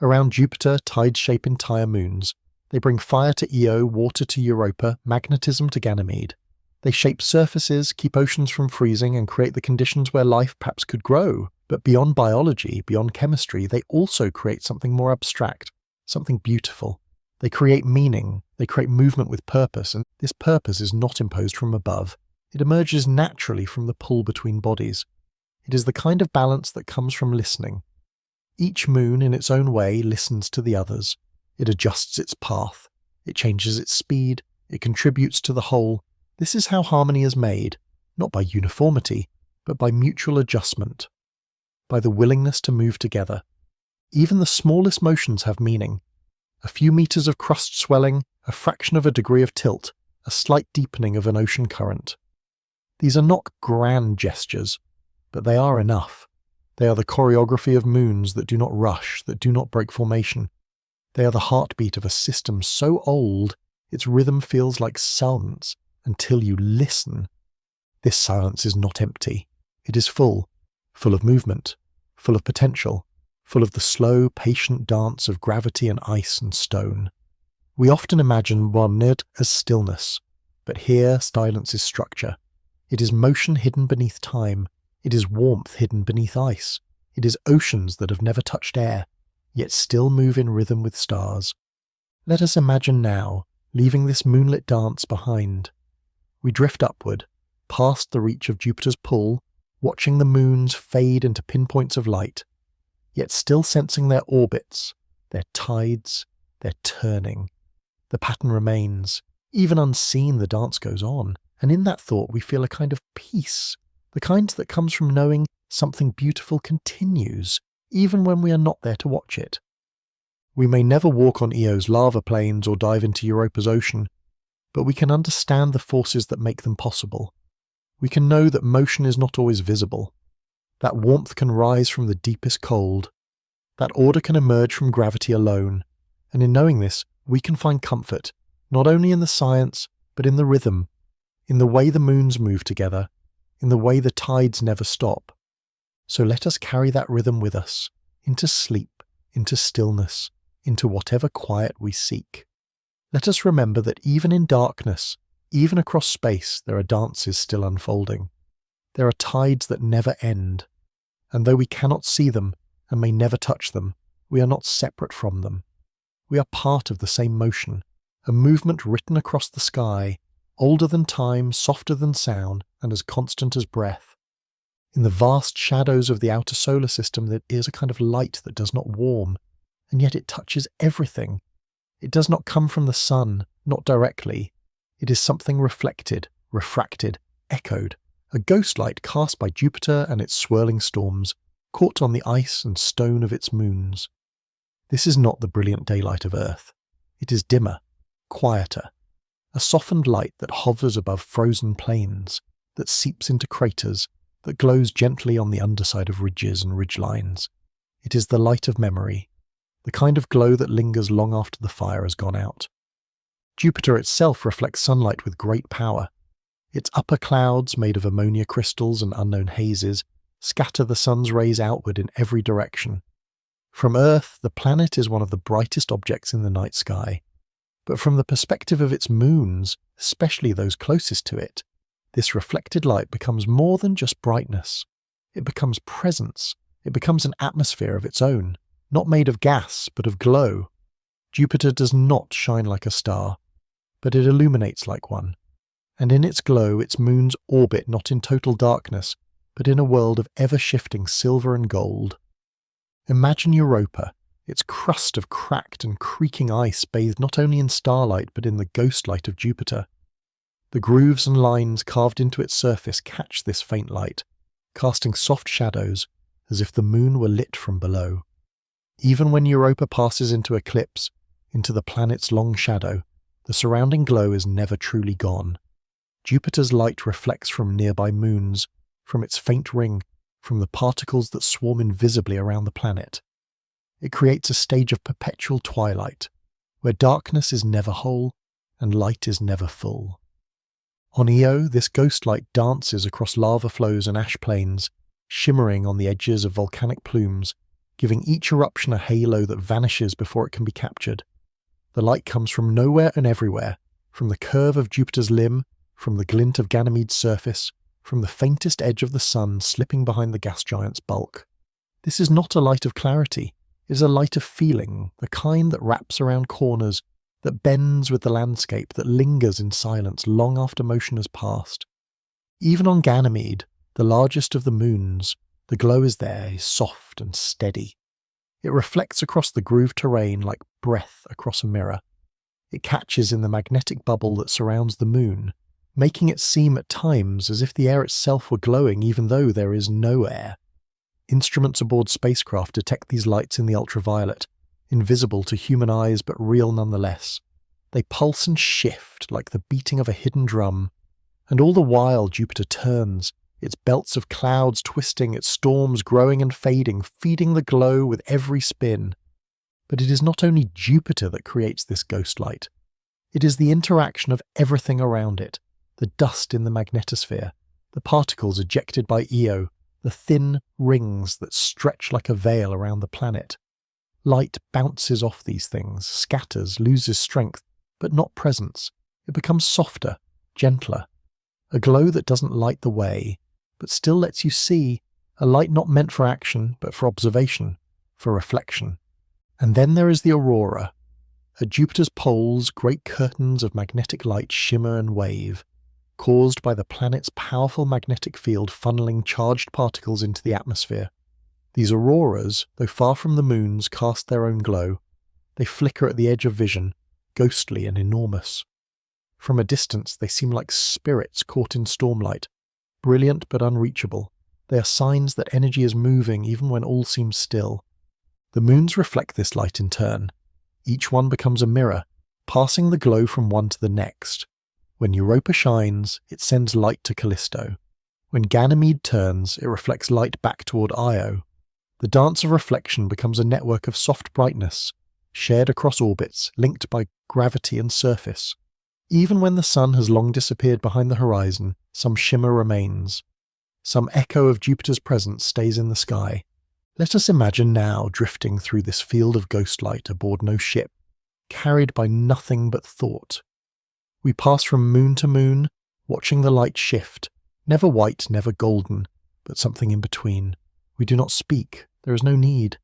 S1: Around Jupiter, tides shape entire moons. They bring fire to Io, water to Europa, magnetism to Ganymede. They shape surfaces, keep oceans from freezing, and create the conditions where life perhaps could grow. But beyond biology, beyond chemistry, they also create something more abstract, something beautiful. They create meaning, they create movement with purpose, and this purpose is not imposed from above. It emerges naturally from the pull between bodies. It is the kind of balance that comes from listening. Each moon, in its own way, listens to the others. It adjusts its path. It changes its speed. It contributes to the whole. This is how harmony is made, not by uniformity, but by mutual adjustment, by the willingness to move together. Even the smallest motions have meaning. A few meters of crust swelling, a fraction of a degree of tilt, a slight deepening of an ocean current. These are not grand gestures, but they are enough. They are the choreography of moons that do not rush, that do not break formation. They are the heartbeat of a system so old, its rhythm feels like silence until you listen. This silence is not empty. It is full of movement, full of potential, full of the slow, patient dance of gravity and ice and stone. We often imagine Warnid as stillness, but here silence is structure. It is motion hidden beneath time. It is warmth hidden beneath ice. It is oceans that have never touched air, yet still move in rhythm with stars. Let us imagine now, leaving this moonlit dance behind. We drift upward, past the reach of Jupiter's pull, watching the moons fade into pinpoints of light, yet still sensing their orbits, their tides, their turning. The pattern remains. Even unseen, the dance goes on, and in that thought we feel a kind of peace, the kind that comes from knowing something beautiful continues, even when we are not there to watch it. We may never walk on Io's lava plains or dive into Europa's ocean, but we can understand the forces that make them possible. We can know that motion is not always visible, that warmth can rise from the deepest cold, that order can emerge from gravity alone, and in knowing this, we can find comfort, not only in the science, but in the rhythm, in the way the moons move together, in the way the tides never stop. So let us carry that rhythm with us, into sleep, into stillness, into whatever quiet we seek. Let us remember that even in darkness, even across space, there are dances still unfolding. There are tides that never end, and though we cannot see them and may never touch them, we are not separate from them. We are part of the same motion, a movement written across the sky, older than time, softer than sound, and as constant as breath. In the vast shadows of the outer solar system there is a kind of light that does not warm, and yet it touches everything. It does not come from the sun, not directly. It is something reflected, refracted, echoed, a ghost light cast by Jupiter and its swirling storms, caught on the ice and stone of its moons. This is not the brilliant daylight of Earth. It is dimmer, quieter, a softened light that hovers above frozen plains, that seeps into craters, that glows gently on the underside of ridges and ridgelines. It is the light of memory, the kind of glow that lingers long after the fire has gone out. Jupiter itself reflects sunlight with great power. Its upper clouds, made of ammonia crystals and unknown hazes, scatter the sun's rays outward in every direction. From Earth, the planet is one of the brightest objects in the night sky. But from the perspective of its moons, especially those closest to it, this reflected light becomes more than just brightness. It becomes presence. It becomes an atmosphere of its own, not made of gas, but of glow. Jupiter does not shine like a star, but it illuminates like one. And in its glow, its moons orbit not in total darkness, but in a world of ever-shifting silver and gold. Imagine Europa, its crust of cracked and creaking ice bathed not only in starlight but in the ghost light of Jupiter. The grooves and lines carved into its surface catch this faint light, casting soft shadows as if the moon were lit from below. Even when Europa passes into eclipse, into the planet's long shadow, the surrounding glow is never truly gone. Jupiter's light reflects from nearby moons, from its faint ring, from the particles that swarm invisibly around the planet. It creates a stage of perpetual twilight, where darkness is never whole and light is never full. On Io, this ghost light dances across lava flows and ash plains, shimmering on the edges of volcanic plumes, giving each eruption a halo that vanishes before it can be captured. The light comes from nowhere and everywhere, from the curve of Jupiter's limb, from the glint of Ganymede's surface, from the faintest edge of the sun slipping behind the gas giant's bulk. This is not a light of clarity, it is a light of feeling, the kind that wraps around corners, that bends with the landscape, that lingers in silence long after motion has passed. Even on Ganymede, the largest of the moons, the glow is there, is soft and steady. It reflects across the grooved terrain like breath across a mirror. It catches in the magnetic bubble that surrounds the moon, making it seem at times as if the air itself were glowing even though there is no air. Instruments aboard spacecraft detect these lights in the ultraviolet, invisible to human eyes but real nonetheless. They pulse and shift like the beating of a hidden drum, and all the while Jupiter turns, its belts of clouds twisting, its storms growing and fading, feeding the glow with every spin. But it is not only Jupiter that creates this ghost light. It is the interaction of everything around it, the dust in the magnetosphere, the particles ejected by Io, the thin rings that stretch like a veil around the planet. Light bounces off these things, scatters, loses strength, but not presence. It becomes softer, gentler. A glow that doesn't light the way, but still lets you see, a light not meant for action, but for observation, for reflection. And then there is the aurora. At Jupiter's poles, great curtains of magnetic light shimmer and wave, caused by the planet's powerful magnetic field funneling charged particles into the atmosphere. These auroras, though far from the moons, cast their own glow. They flicker at the edge of vision, ghostly and enormous. From a distance they seem like spirits caught in stormlight, brilliant but unreachable. They are signs that energy is moving even when all seems still. The moons reflect this light in turn. Each one becomes a mirror, passing the glow from one to the next. When Europa shines, it sends light to Callisto. When Ganymede turns, it reflects light back toward Io. The dance of reflection becomes a network of soft brightness, shared across orbits, linked by gravity and surface. Even when the sun has long disappeared behind the horizon, some shimmer remains. Some echo of Jupiter's presence stays in the sky. Let us imagine now drifting through this field of ghostlight aboard no ship, carried by nothing but thought. We pass from moon to moon, watching the light shift, never white, never golden, but something in between. We do not speak, there is no need.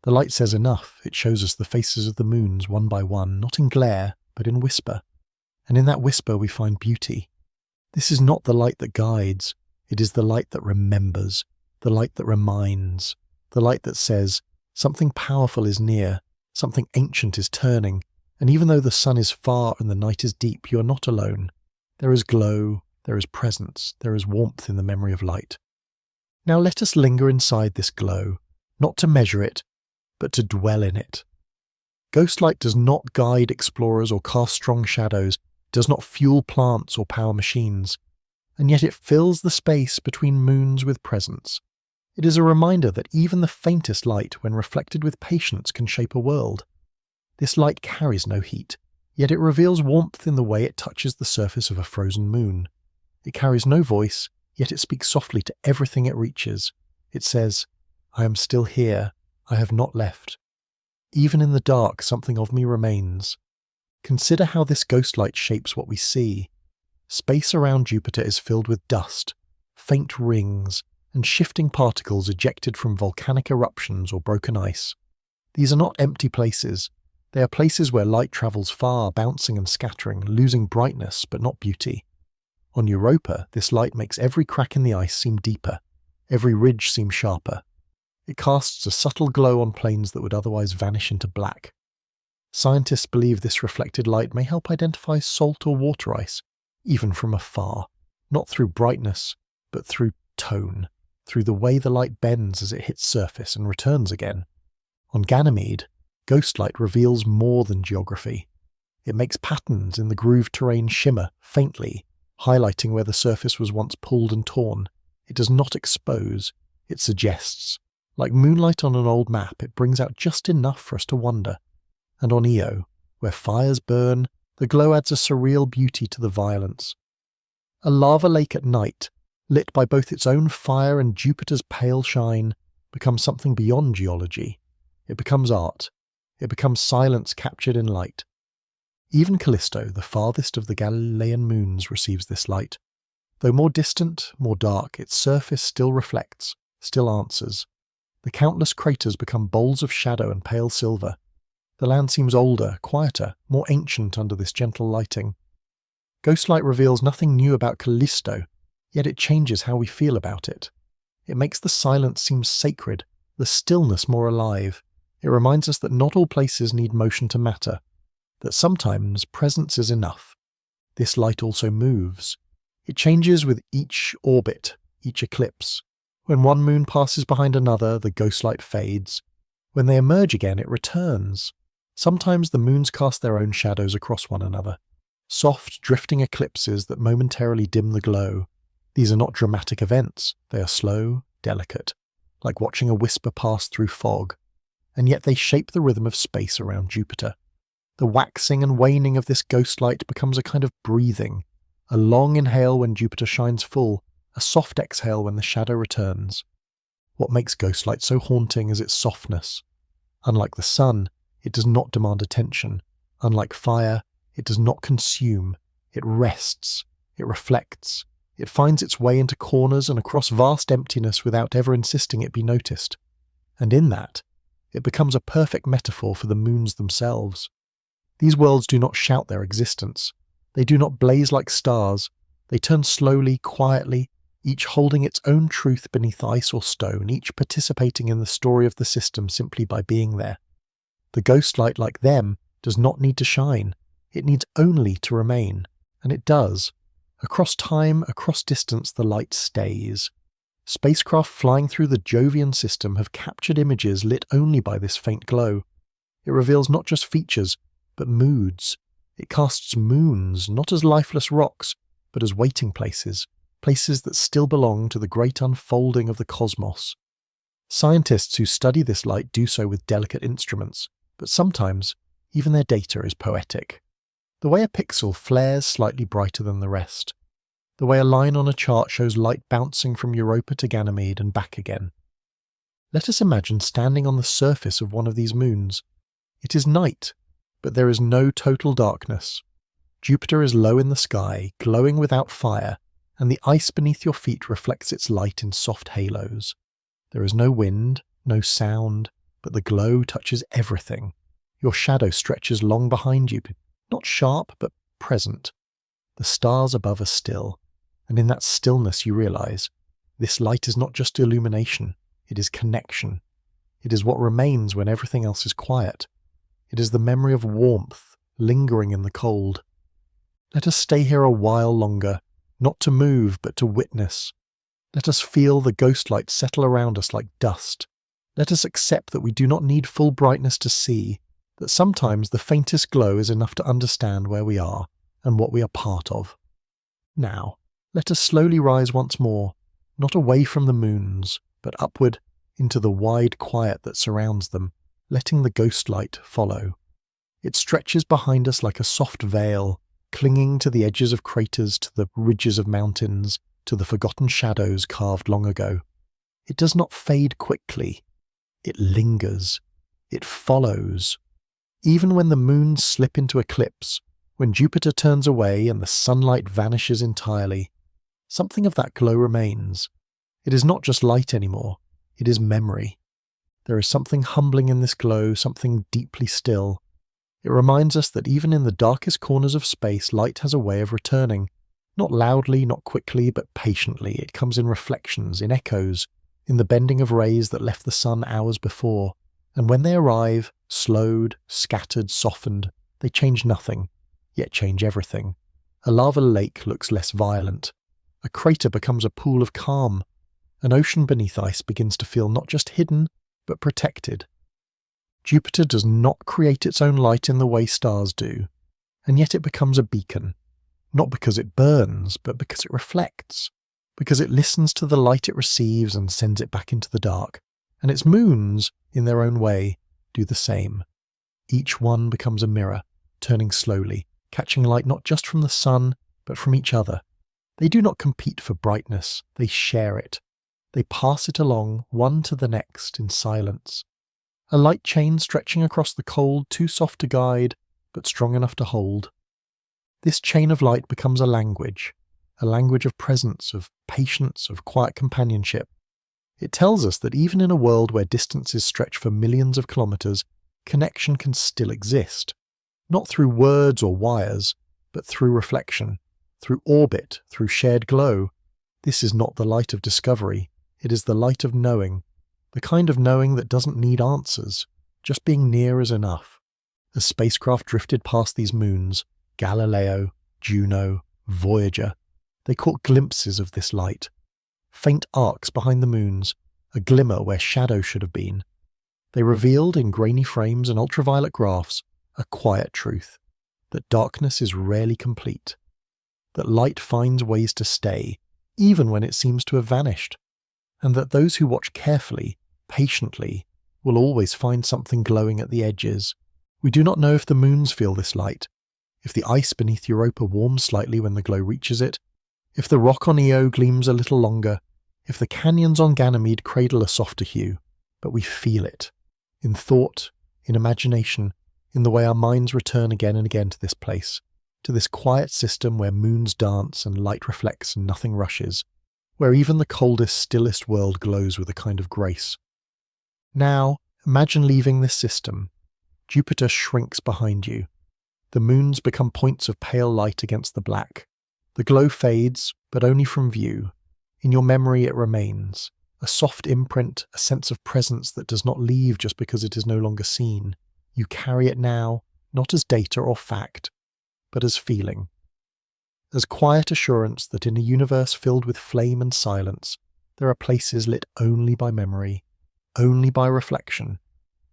S1: The light says enough, it shows us the faces of the moons one by one, not in glare, but in whisper. And in that whisper we find beauty. This is not the light that guides, it is the light that remembers, the light that reminds, the light that says, something powerful is near, something ancient is turning, and even though the sun is far and the night is deep, you are not alone. There is glow, there is presence, there is warmth in the memory of light. Now let us linger inside this glow, not to measure it, but to dwell in it. Ghostlight does not guide explorers or cast strong shadows, does not fuel plants or power machines, and yet it fills the space between moons with presence. It is a reminder that even the faintest light, when reflected with patience, can shape a world. This light carries no heat, Yet it reveals warmth in the way it touches the surface of a frozen moon. It carries no voice, yet it speaks softly to everything it reaches. It says, "I am still here, I have not left. Even in the dark, something of me remains." Consider how this ghost light shapes what we see. Space around Jupiter is filled with dust, faint rings, and shifting particles ejected from volcanic eruptions or broken ice. These are not empty places. They are places where light travels far, bouncing and scattering, losing brightness but not beauty. On Europa, this light makes every crack in the ice seem deeper, every ridge seem sharper. It casts a subtle glow on plains that would otherwise vanish into black. Scientists believe this reflected light may help identify salt or water ice, even from afar, not through brightness, but through tone, through the way the light bends as it hits surface and returns again. On Ganymede, ghost light reveals more than geography. It makes patterns in the grooved terrain shimmer faintly, highlighting where the surface was once pulled and torn. It does not expose, it suggests. Like moonlight on an old map, it brings out just enough for us to wonder. And on Io, where fires burn, the glow adds a surreal beauty to the violence. A lava lake at night, lit by both its own fire and Jupiter's pale shine, becomes something beyond geology. It becomes art. It becomes silence captured in light. Even Callisto, the farthest of the Galilean moons, receives this light. Though more distant, more dark, its surface still reflects, still answers. The countless craters become bowls of shadow and pale silver. The land seems older, quieter, more ancient under this gentle lighting. Ghostlight reveals nothing new about Callisto, yet it changes how we feel about it. It makes the silence seem sacred, the stillness more alive. It reminds us that not all places need motion to matter, that sometimes presence is enough. This light also moves. It changes with each orbit, each eclipse. When one moon passes behind another, the ghostlight fades. When they emerge again, it returns. Sometimes the moons cast their own shadows across one another, soft, drifting eclipses that momentarily dim the glow. These are not dramatic events, they are slow, delicate, like watching a whisper pass through fog, and yet they shape the rhythm of space around Jupiter. The waxing and waning of this ghostlight becomes a kind of breathing, a long inhale when Jupiter shines full, a soft exhale when the shadow returns. What makes ghostlight so haunting is its softness. Unlike the sun, it does not demand attention. Unlike fire, it does not consume. It rests. It reflects. It finds its way into corners and across vast emptiness without ever insisting it be noticed. And in that, it becomes a perfect metaphor for the moons themselves. These worlds do not shout their existence. They do not blaze like stars. They turn slowly, quietly, each holding its own truth beneath ice or stone, each participating in the story of the system simply by being there. The ghostlight, like them, does not need to shine. It needs only to remain. And it does. Across time, across distance, the light stays. Spacecraft flying through the Jovian system have captured images lit only by this faint glow. It reveals not just features, but moods. It casts moons, not as lifeless rocks, but as waiting places, places that still belong to the great unfolding of the cosmos. Scientists who study this light do so with delicate instruments, but sometimes even their data is poetic. The way a pixel flares slightly brighter than the rest. The way a line on a chart shows light bouncing from Europa to Ganymede and back again. Let us imagine standing on the surface of one of these moons. It is night, but there is no total darkness. Jupiter is low in the sky, glowing without fire, and the ice beneath your feet reflects its light in soft halos. There is no wind, no sound, but the glow touches everything. Your shadow stretches long behind you, not sharp, but present. The stars above are still, and in that stillness you realize, this light is not just illumination, it is connection. It is what remains when everything else is quiet. It is the memory of warmth, lingering in the cold. Let us stay here a while longer, not to move, but to witness. Let us feel the ghostlight settle around us like dust. Let us accept that we do not need full brightness to see, that sometimes the faintest glow is enough to understand where we are and what we are part of. Now, let us slowly rise once more, not away from the moons, but upward into the wide quiet that surrounds them, letting the ghostlight follow. It stretches behind us like a soft veil, clinging to the edges of craters, to the ridges of mountains, to the forgotten shadows carved long ago. It does not fade quickly. It lingers. It follows. Even when the moons slip into eclipse, when Jupiter turns away and the sunlight vanishes entirely, something of that glow remains. It is not just light anymore. It is memory. There is something humbling in this glow, something deeply still. It reminds us that even in the darkest corners of space, light has a way of returning. Not loudly, not quickly, but patiently. It comes in reflections, in echoes, in the bending of rays that left the sun hours before. And when they arrive, slowed, scattered, softened, they change nothing, yet change everything. A lava lake looks less violent. A crater becomes a pool of calm. An ocean beneath ice begins to feel not just hidden, but protected. Jupiter does not create its own light in the way stars do, and yet it becomes a beacon, not because it burns, but because it reflects, because it listens to the light it receives and sends it back into the dark, and its moons, in their own way, do the same. Each one becomes a mirror, turning slowly, catching light not just from the sun, but from each other. They do not compete for brightness, they share it. They pass it along, one to the next, in silence. A light chain stretching across the cold, too soft to guide, but strong enough to hold. This chain of light becomes a language of presence, of patience, of quiet companionship. It tells us that even in a world where distances stretch for millions of kilometers, connection can still exist. Not through words or wires, but through reflection, through orbit, through shared glow. This is not the light of discovery, it is the light of knowing. The kind of knowing that doesn't need answers, just being near is enough. As spacecraft drifted past these moons, Galileo, Juno, Voyager, they caught glimpses of this light. Faint arcs behind the moons, a glimmer where shadow should have been. They revealed in grainy frames and ultraviolet graphs a quiet truth, that darkness is rarely complete, that light finds ways to stay, even when it seems to have vanished, and that those who watch carefully, patiently, will always find something glowing at the edges. We do not know if the moons feel this light, if the ice beneath Europa warms slightly when the glow reaches it, if the rock on Io gleams a little longer, if the canyons on Ganymede cradle a softer hue, but we feel it, in thought, in imagination, in the way our minds return again and again to this place, to this quiet system where moons dance and light reflects and nothing rushes, where even the coldest, stillest world glows with a kind of grace. Now, imagine leaving this system. Jupiter shrinks behind you. The moons become points of pale light against the black. The glow fades, but only from view. In your memory it remains, a soft imprint, a sense of presence that does not leave just because it is no longer seen. You carry it now, not as data or fact, but as feeling. As quiet assurance that in a universe filled with flame and silence, there are places lit only by memory, only by reflection,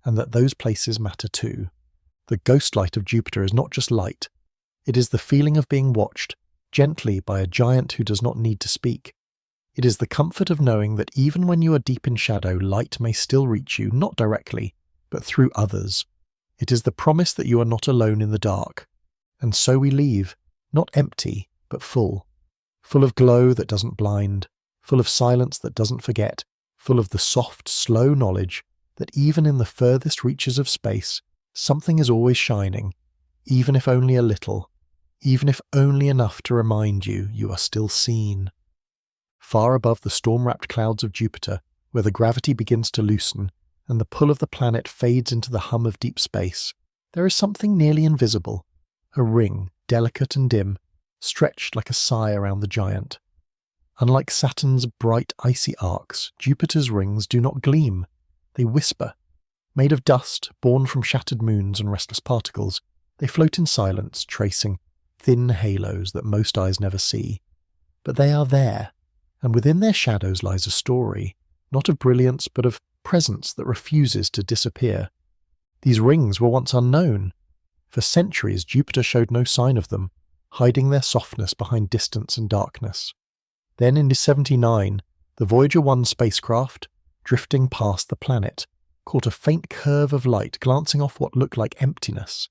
S1: and that those places matter too. The ghost light of Jupiter is not just light, it is the feeling of being watched, gently by a giant who does not need to speak. It is the comfort of knowing that even when you are deep in shadow, light may still reach you, not directly, but through others. It is the promise that you are not alone in the dark. And so we leave, not empty, but full. Full of glow that doesn't blind, full of silence that doesn't forget, full of the soft, slow knowledge that even in the furthest reaches of space, something is always shining, even if only a little, even if only enough to remind you you are still seen. Far above the storm-wrapped clouds of Jupiter, where the gravity begins to loosen and the pull of the planet fades into the hum of deep space, there is something nearly invisible, a ring, delicate and dim, stretched like a sigh around the giant. Unlike Saturn's bright icy arcs, Jupiter's rings do not gleam, they whisper. Made of dust, born from shattered moons and restless particles, they float in silence, tracing thin halos that most eyes never see. But they are there, and within their shadows lies a story, not of brilliance but of presence that refuses to disappear. These rings were once unknown. For centuries Jupiter showed no sign of them, hiding their softness behind distance and darkness. Then in 1979, the Voyager 1 spacecraft, drifting past the planet, caught a faint curve of light glancing off what looked like emptiness.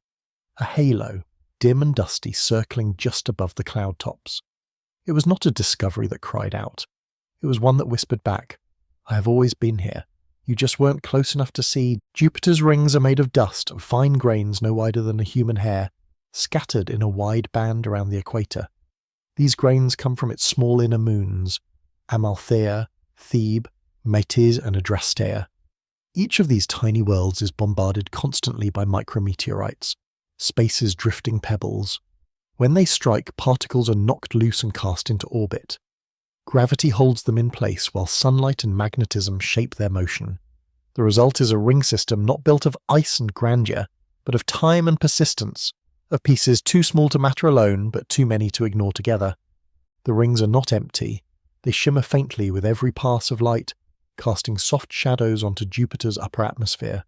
S1: a halo, dim and dusty, circling just above the cloud tops. It was not a discovery that cried out. It was one that whispered back, "I have always been here. You just weren't close enough to see. Jupiter's rings are made of dust, of fine grains no wider than a human hair, scattered in a wide band around the equator. These grains come from its small inner moons, Amalthea, Thebe, Metis and Adrastea. Each of these tiny worlds is bombarded constantly by micrometeorites, space's drifting pebbles. When they strike, particles are knocked loose and cast into orbit. Gravity holds them in place while sunlight and magnetism shape their motion. The result is a ring system not built of ice and grandeur, but of time and persistence, of pieces too small to matter alone, but too many to ignore together. The rings are not empty. They shimmer faintly with every pass of light, casting soft shadows onto Jupiter's upper atmosphere.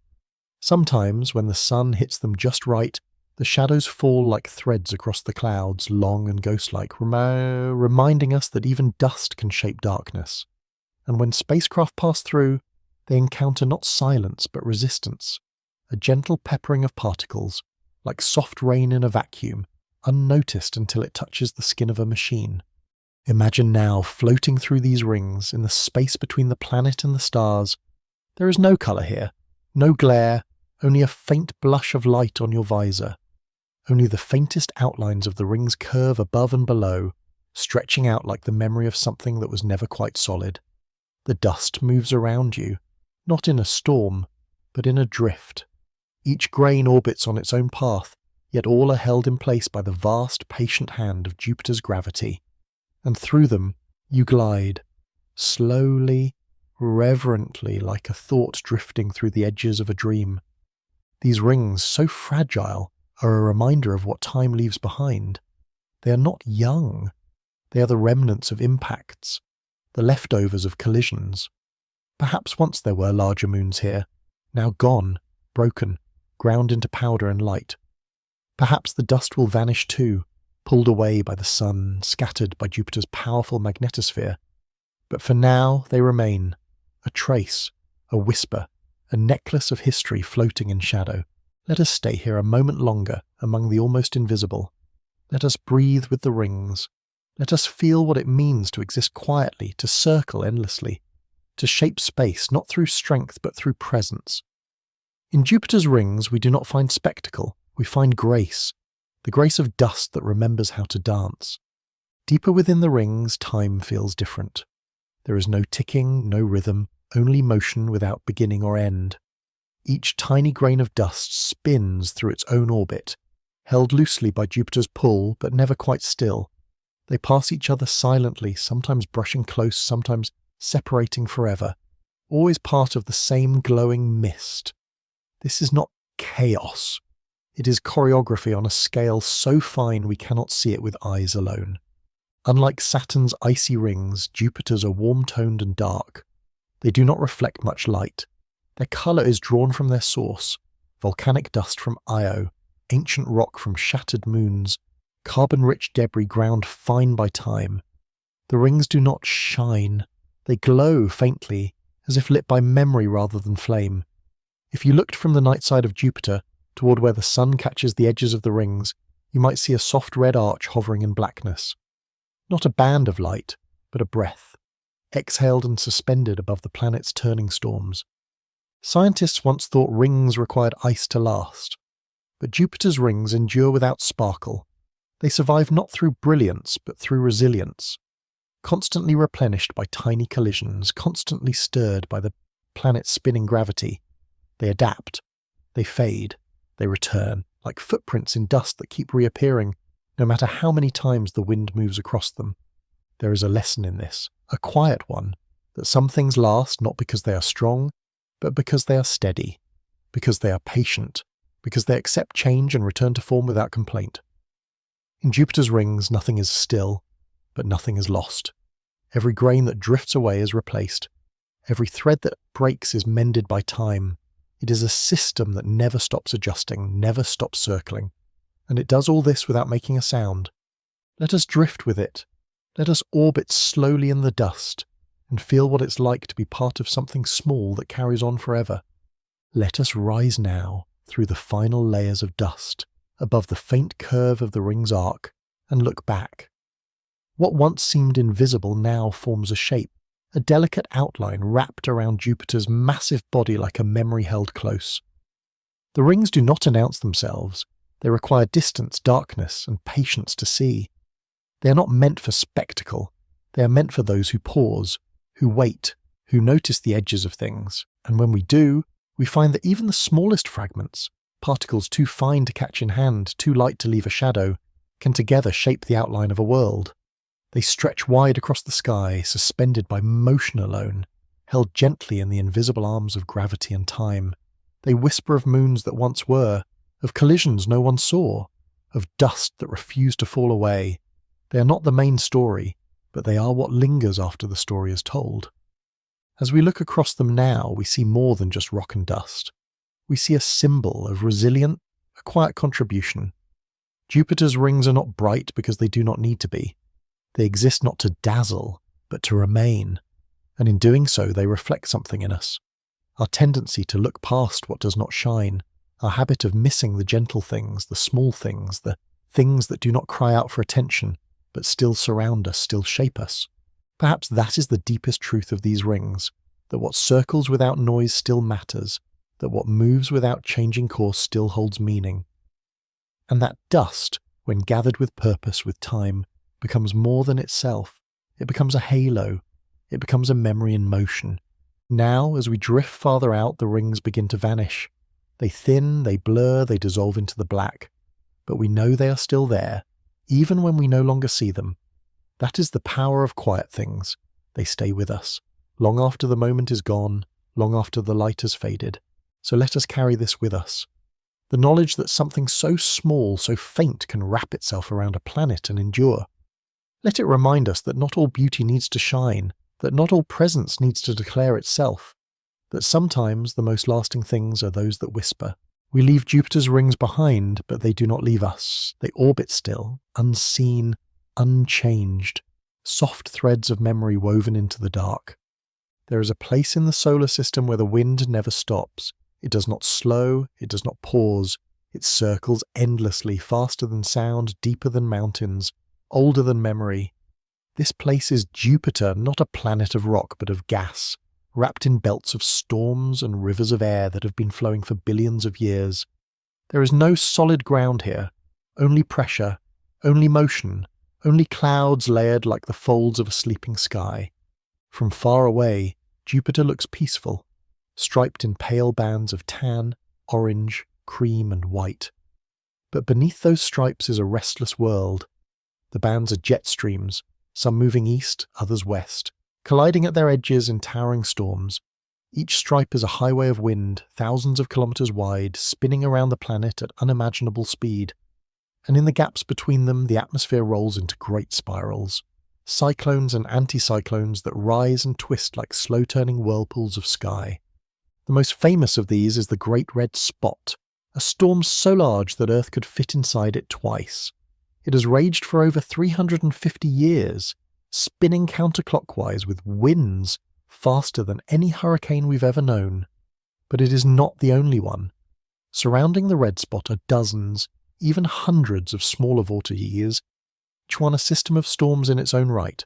S1: Sometimes, when the sun hits them just right, the shadows fall like threads across the clouds, long and ghost-like, reminding us that even dust can shape darkness. And when spacecraft pass through, they encounter not silence but resistance, a gentle peppering of particles, like soft rain in a vacuum, unnoticed until it touches the skin of a machine. Imagine now floating through these rings in the space between the planet and the stars. There is no colour here, no glare, only a faint blush of light on your visor. Only the faintest outlines of the rings curve above and below, stretching out like the memory of something that was never quite solid. The dust moves around you, not in a storm, but in a drift. Each grain orbits on its own path, yet all are held in place by the vast, patient hand of Jupiter's gravity. And through them you glide, slowly, reverently, like a thought drifting through the edges of a dream. These rings, so fragile, are a reminder of what time leaves behind. They are not young. They are the remnants of impacts, the leftovers of collisions. Perhaps once there were larger moons here, now gone, broken, ground into powder and light. Perhaps the dust will vanish too, pulled away by the sun, scattered by Jupiter's powerful magnetosphere. But for now they remain, a trace, a whisper, a necklace of history floating in shadow. Let us stay here a moment longer among the almost invisible. Let us breathe with the rings. Let us feel what it means to exist quietly, to circle endlessly, to shape space not through strength but through presence. In Jupiter's rings we do not find spectacle, we find grace, the grace of dust that remembers how to dance. Deeper within the rings, time feels different. There is no ticking, no rhythm, only motion without beginning or end. Each tiny grain of dust spins through its own orbit, held loosely by Jupiter's pull, but never quite still. They pass each other silently, sometimes brushing close, sometimes separating forever, always part of the same glowing mist. This is not chaos. It is choreography on a scale so fine we cannot see it with eyes alone. Unlike Saturn's icy rings, Jupiter's are warm-toned and dark. They do not reflect much light. Their colour is drawn from their source, volcanic dust from Io, ancient rock from shattered moons, carbon-rich debris ground fine by time. The rings do not shine. They glow faintly, as if lit by memory rather than flame. If you looked from the night side of Jupiter, toward where the sun catches the edges of the rings, you might see a soft red arch hovering in blackness. Not a band of light, but a breath, exhaled and suspended above the planet's turning storms. Scientists once thought rings required ice to last, but Jupiter's rings endure without sparkle. They survive not through brilliance, but through resilience. Constantly replenished by tiny collisions, constantly stirred by the planet's spinning gravity, they adapt, they fade, they return, like footprints in dust that keep reappearing, no matter how many times the wind moves across them. There is a lesson in this, a quiet one, that some things last not because they are strong, but because they are steady, because they are patient, because they accept change and return to form without complaint. In Jupiter's rings, nothing is still, but nothing is lost. Every grain that drifts away is replaced. Every thread that breaks is mended by time. It is a system that never stops adjusting, never stops circling. And it does all this without making a sound. Let us drift with it. Let us orbit slowly in the dust and feel what it's like to be part of something small that carries on forever. Let us rise now through the final layers of dust above the faint curve of the ring's arc, and look back. What once seemed invisible now forms a shape, a delicate outline wrapped around Jupiter's massive body like a memory held close. The rings do not announce themselves. They require distance, darkness, and patience to see. They are not meant for spectacle. They are meant for those who pause, who wait, who notice the edges of things. And when we do, we find that even the smallest fragments, particles too fine to catch in hand, too light to leave a shadow, can together shape the outline of a world. They stretch wide across the sky, suspended by motion alone, held gently in the invisible arms of gravity and time. They whisper of moons that once were, of collisions no one saw, of dust that refused to fall away. They are not the main story, but they are what lingers after the story is told. As we look across them now, we see more than just rock and dust. We see a symbol of resilient, a quiet contribution. Jupiter's rings are not bright because they do not need to be. They exist not to dazzle, but to remain. And in doing so, they reflect something in us. Our tendency to look past what does not shine, our habit of missing the gentle things, the small things, the things that do not cry out for attention, but still surround us, still shape us. Perhaps that is the deepest truth of these rings, that what circles without noise still matters, that what moves without changing course still holds meaning. And that dust, when gathered with purpose, with time, becomes more than itself. It becomes a halo. It becomes a memory in motion. Now, as we drift farther out, the rings begin to vanish. They thin, they blur, they dissolve into the black. But we know they are still there, even when we no longer see them. That is the power of quiet things. They stay with us, long after the moment is gone, long after the light has faded. So let us carry this with us. The knowledge that something so small, so faint, can wrap itself around a planet and endure. Let it remind us that not all beauty needs to shine, that not all presence needs to declare itself, that sometimes the most lasting things are those that whisper. We leave Jupiter's rings behind, but they do not leave us. They orbit still, unseen, unchanged, soft threads of memory woven into the dark. There is a place in the solar system where the wind never stops. It does not slow, it does not pause. It circles endlessly, faster than sound, deeper than mountains, older than memory. This place is Jupiter, not a planet of rock but of gas, wrapped in belts of storms and rivers of air that have been flowing for billions of years. There is no solid ground here, only pressure, only motion, only clouds layered like the folds of a sleeping sky. From far away, Jupiter looks peaceful, striped in pale bands of tan, orange, cream and white. But beneath those stripes is a restless world. The bands are jet streams, some moving east, others west, colliding at their edges in towering storms. Each stripe is a highway of wind, thousands of kilometers wide, spinning around the planet at unimaginable speed. And in the gaps between them, the atmosphere rolls into great spirals. Cyclones and anticyclones that rise and twist like slow-turning whirlpools of sky. The most famous of these is the Great Red Spot, a storm so large that Earth could fit inside it twice. It has raged for over 350 years, spinning counterclockwise with winds faster than any hurricane we've ever known. But it is not the only one. Surrounding the red spot are dozens, even hundreds of smaller vortices, each one a system of storms in its own right.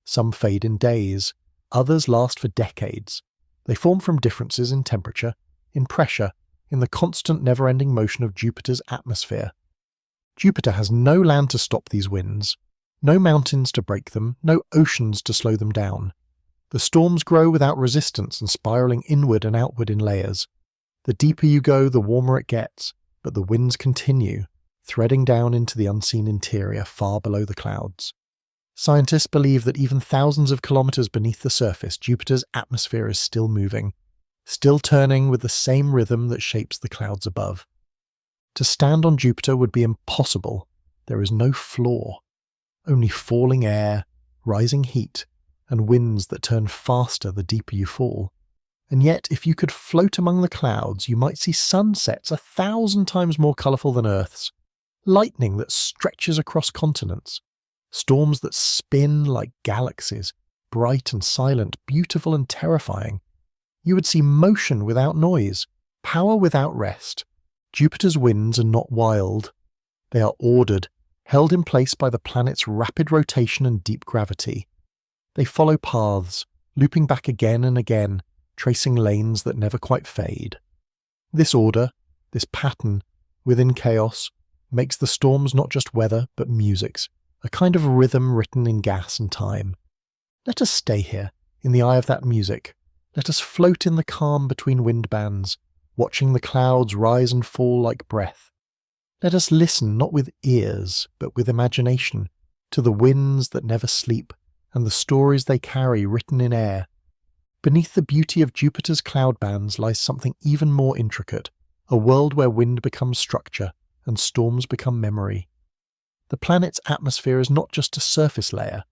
S1: Some fade in days, others last for decades. They form from differences in temperature, in pressure, in the constant never-ending motion of Jupiter's atmosphere. Jupiter has no land to stop these winds, no mountains to break them, no oceans to slow them down. The storms grow without resistance and spiraling inward and outward in layers. The deeper you go, the warmer it gets, but the winds continue, threading down into the unseen interior far below the clouds. Scientists believe that even thousands of kilometers beneath the surface, Jupiter's atmosphere is still moving, still turning with the same rhythm that shapes the clouds above. To stand on Jupiter would be impossible. There is no floor, only falling air, rising heat, and winds that turn faster the deeper you fall. And yet, if you could float among the clouds, you might see sunsets 1,000 times more colourful than Earth's, lightning that stretches across continents, storms that spin like galaxies, bright and silent, beautiful and terrifying. You would see motion without noise, power without rest. Jupiter's winds are not wild, They are ordered, held in place by the planet's rapid rotation and deep gravity. They follow paths, looping back again and again, tracing lanes that never quite fade. This order, this pattern, within chaos, makes the storms not just weather but musics, a kind of rhythm written in gas and time. Let us stay here, in the eye of that music. Let us float in the calm between wind bands, watching the clouds rise and fall like breath. Let us listen not with ears, but with imagination, to the winds that never sleep, and the stories they carry written in air. Beneath the beauty of Jupiter's cloud bands lies something even more intricate, a world where wind becomes structure, and storms become memory. The planet's atmosphere is not just a surface layer.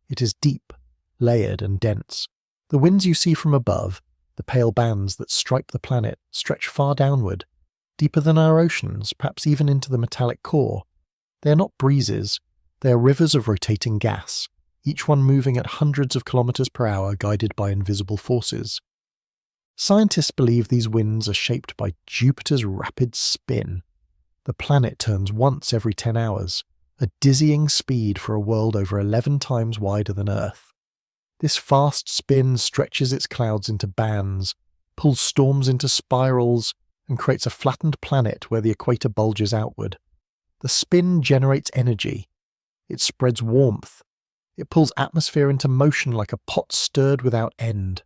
S1: It is deep, layered and dense. The winds you see from above, the pale bands that stripe the planet, stretch far downward, deeper than our oceans, perhaps even into the metallic core. They are not breezes, they are rivers of rotating gas, each one moving at hundreds of kilometers per hour, guided by invisible forces. Scientists believe these winds are shaped by Jupiter's rapid spin. The planet turns once every 10 hours, a dizzying speed for a world over 11 times wider than Earth. This fast spin stretches its clouds into bands, pulls storms into spirals, and creates a flattened planet where the equator bulges outward. The spin generates energy. It spreads warmth. It pulls atmosphere into motion like a pot stirred without end.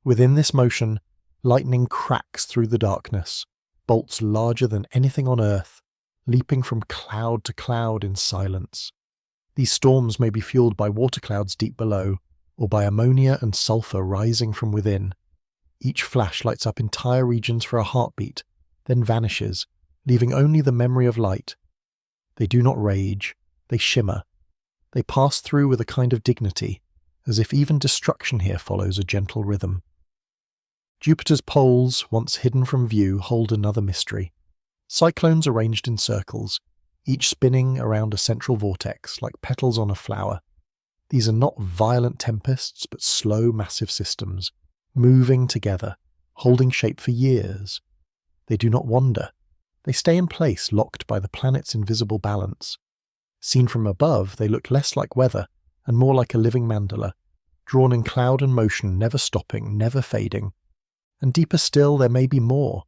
S1: Within this motion, lightning cracks through the darkness, bolts larger than anything on Earth, leaping from cloud to cloud in silence. These storms may be fueled by water clouds deep below, or by ammonia and sulfur rising from within. Each flash lights up entire regions for a heartbeat, then vanishes, leaving only the memory of light. They do not rage, they shimmer. They pass through with a kind of dignity, as if even destruction here follows a gentle rhythm. Jupiter's poles, once hidden from view, hold another mystery. Cyclones arranged in circles, each spinning around a central vortex like petals on a flower. These are not violent tempests, but slow, massive systems, moving together, holding shape for years. They do not wander. They stay in place, locked by the planet's invisible balance. Seen from above, they look less like weather and more like a living mandala, drawn in cloud and motion, never stopping, never fading. And deeper still, there may be more.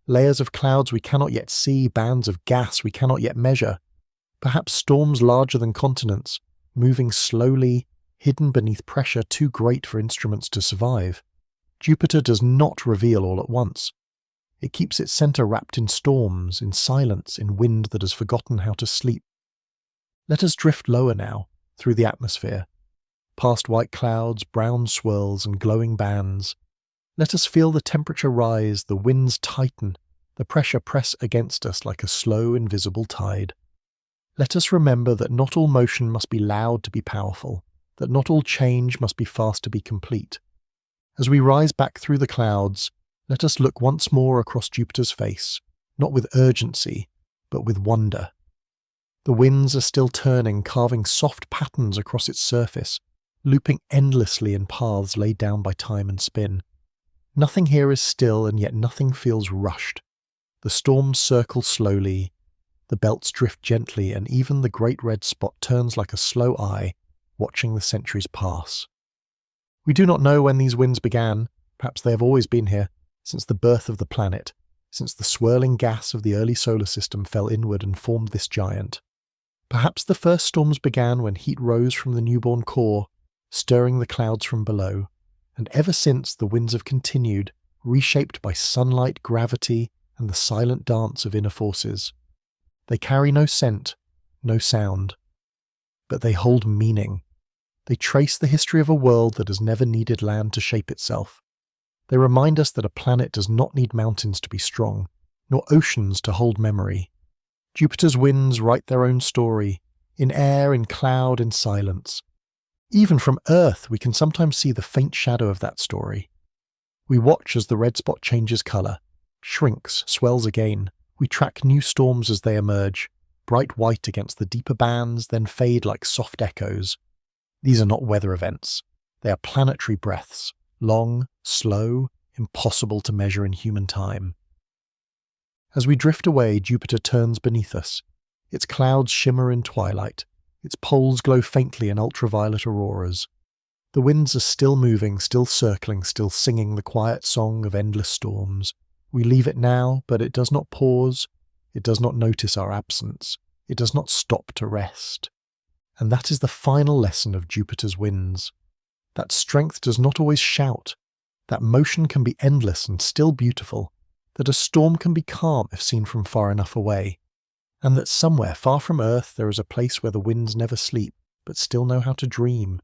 S1: Layers of clouds we cannot yet see, bands of gas we cannot yet measure. Perhaps storms larger than continents, moving slowly, hidden beneath pressure too great for instruments to survive. Jupiter does not reveal all at once. It keeps its center wrapped in storms, in silence, in wind that has forgotten how to sleep. Let us drift lower now, through the atmosphere, past white clouds, brown swirls, and glowing bands. Let us feel the temperature rise, the winds tighten, the pressure press against us like a slow, invisible tide. Let us remember that not all motion must be loud to be powerful, that not all change must be fast to be complete. As we rise back through the clouds, let us look once more across Jupiter's face, not with urgency, but with wonder. The winds are still turning, carving soft patterns across its surface, looping endlessly in paths laid down by time and spin. Nothing here is still, and yet nothing feels rushed. The storms circle slowly, the belts drift gently, and even the great red spot turns like a slow eye, watching the centuries pass. We do not know when these winds began. Perhaps they have always been here, since the birth of the planet, since the swirling gas of the early solar system fell inward and formed this giant. Perhaps the first storms began when heat rose from the newborn core, stirring the clouds from below, and ever since the winds have continued, reshaped by sunlight, gravity, and the silent dance of inner forces. They carry no scent, no sound, but they hold meaning. They trace the history of a world that has never needed land to shape itself. They remind us that a planet does not need mountains to be strong, nor oceans to hold memory. Jupiter's winds write their own story, in air, in cloud, in silence. Even from Earth, we can sometimes see the faint shadow of that story. We watch as the red spot changes colour, shrinks, swells again. We track new storms as they emerge, bright white against the deeper bands, then fade like soft echoes. These are not weather events. They are planetary breaths, long, slow, impossible to measure in human time. As we drift away, Jupiter turns beneath us, Its clouds shimmer in twilight. Its poles glow faintly in ultraviolet auroras. The winds are still moving, still circling, still singing the quiet song of endless storms. We leave it now, but it does not pause. It does not notice our absence. It does not stop to rest. And that is the final lesson of Jupiter's winds. That strength does not always shout. That motion can be endless and still beautiful. That a storm can be calm if seen from far enough away. And that somewhere far from Earth there is a place where the winds never sleep, but still know how to dream.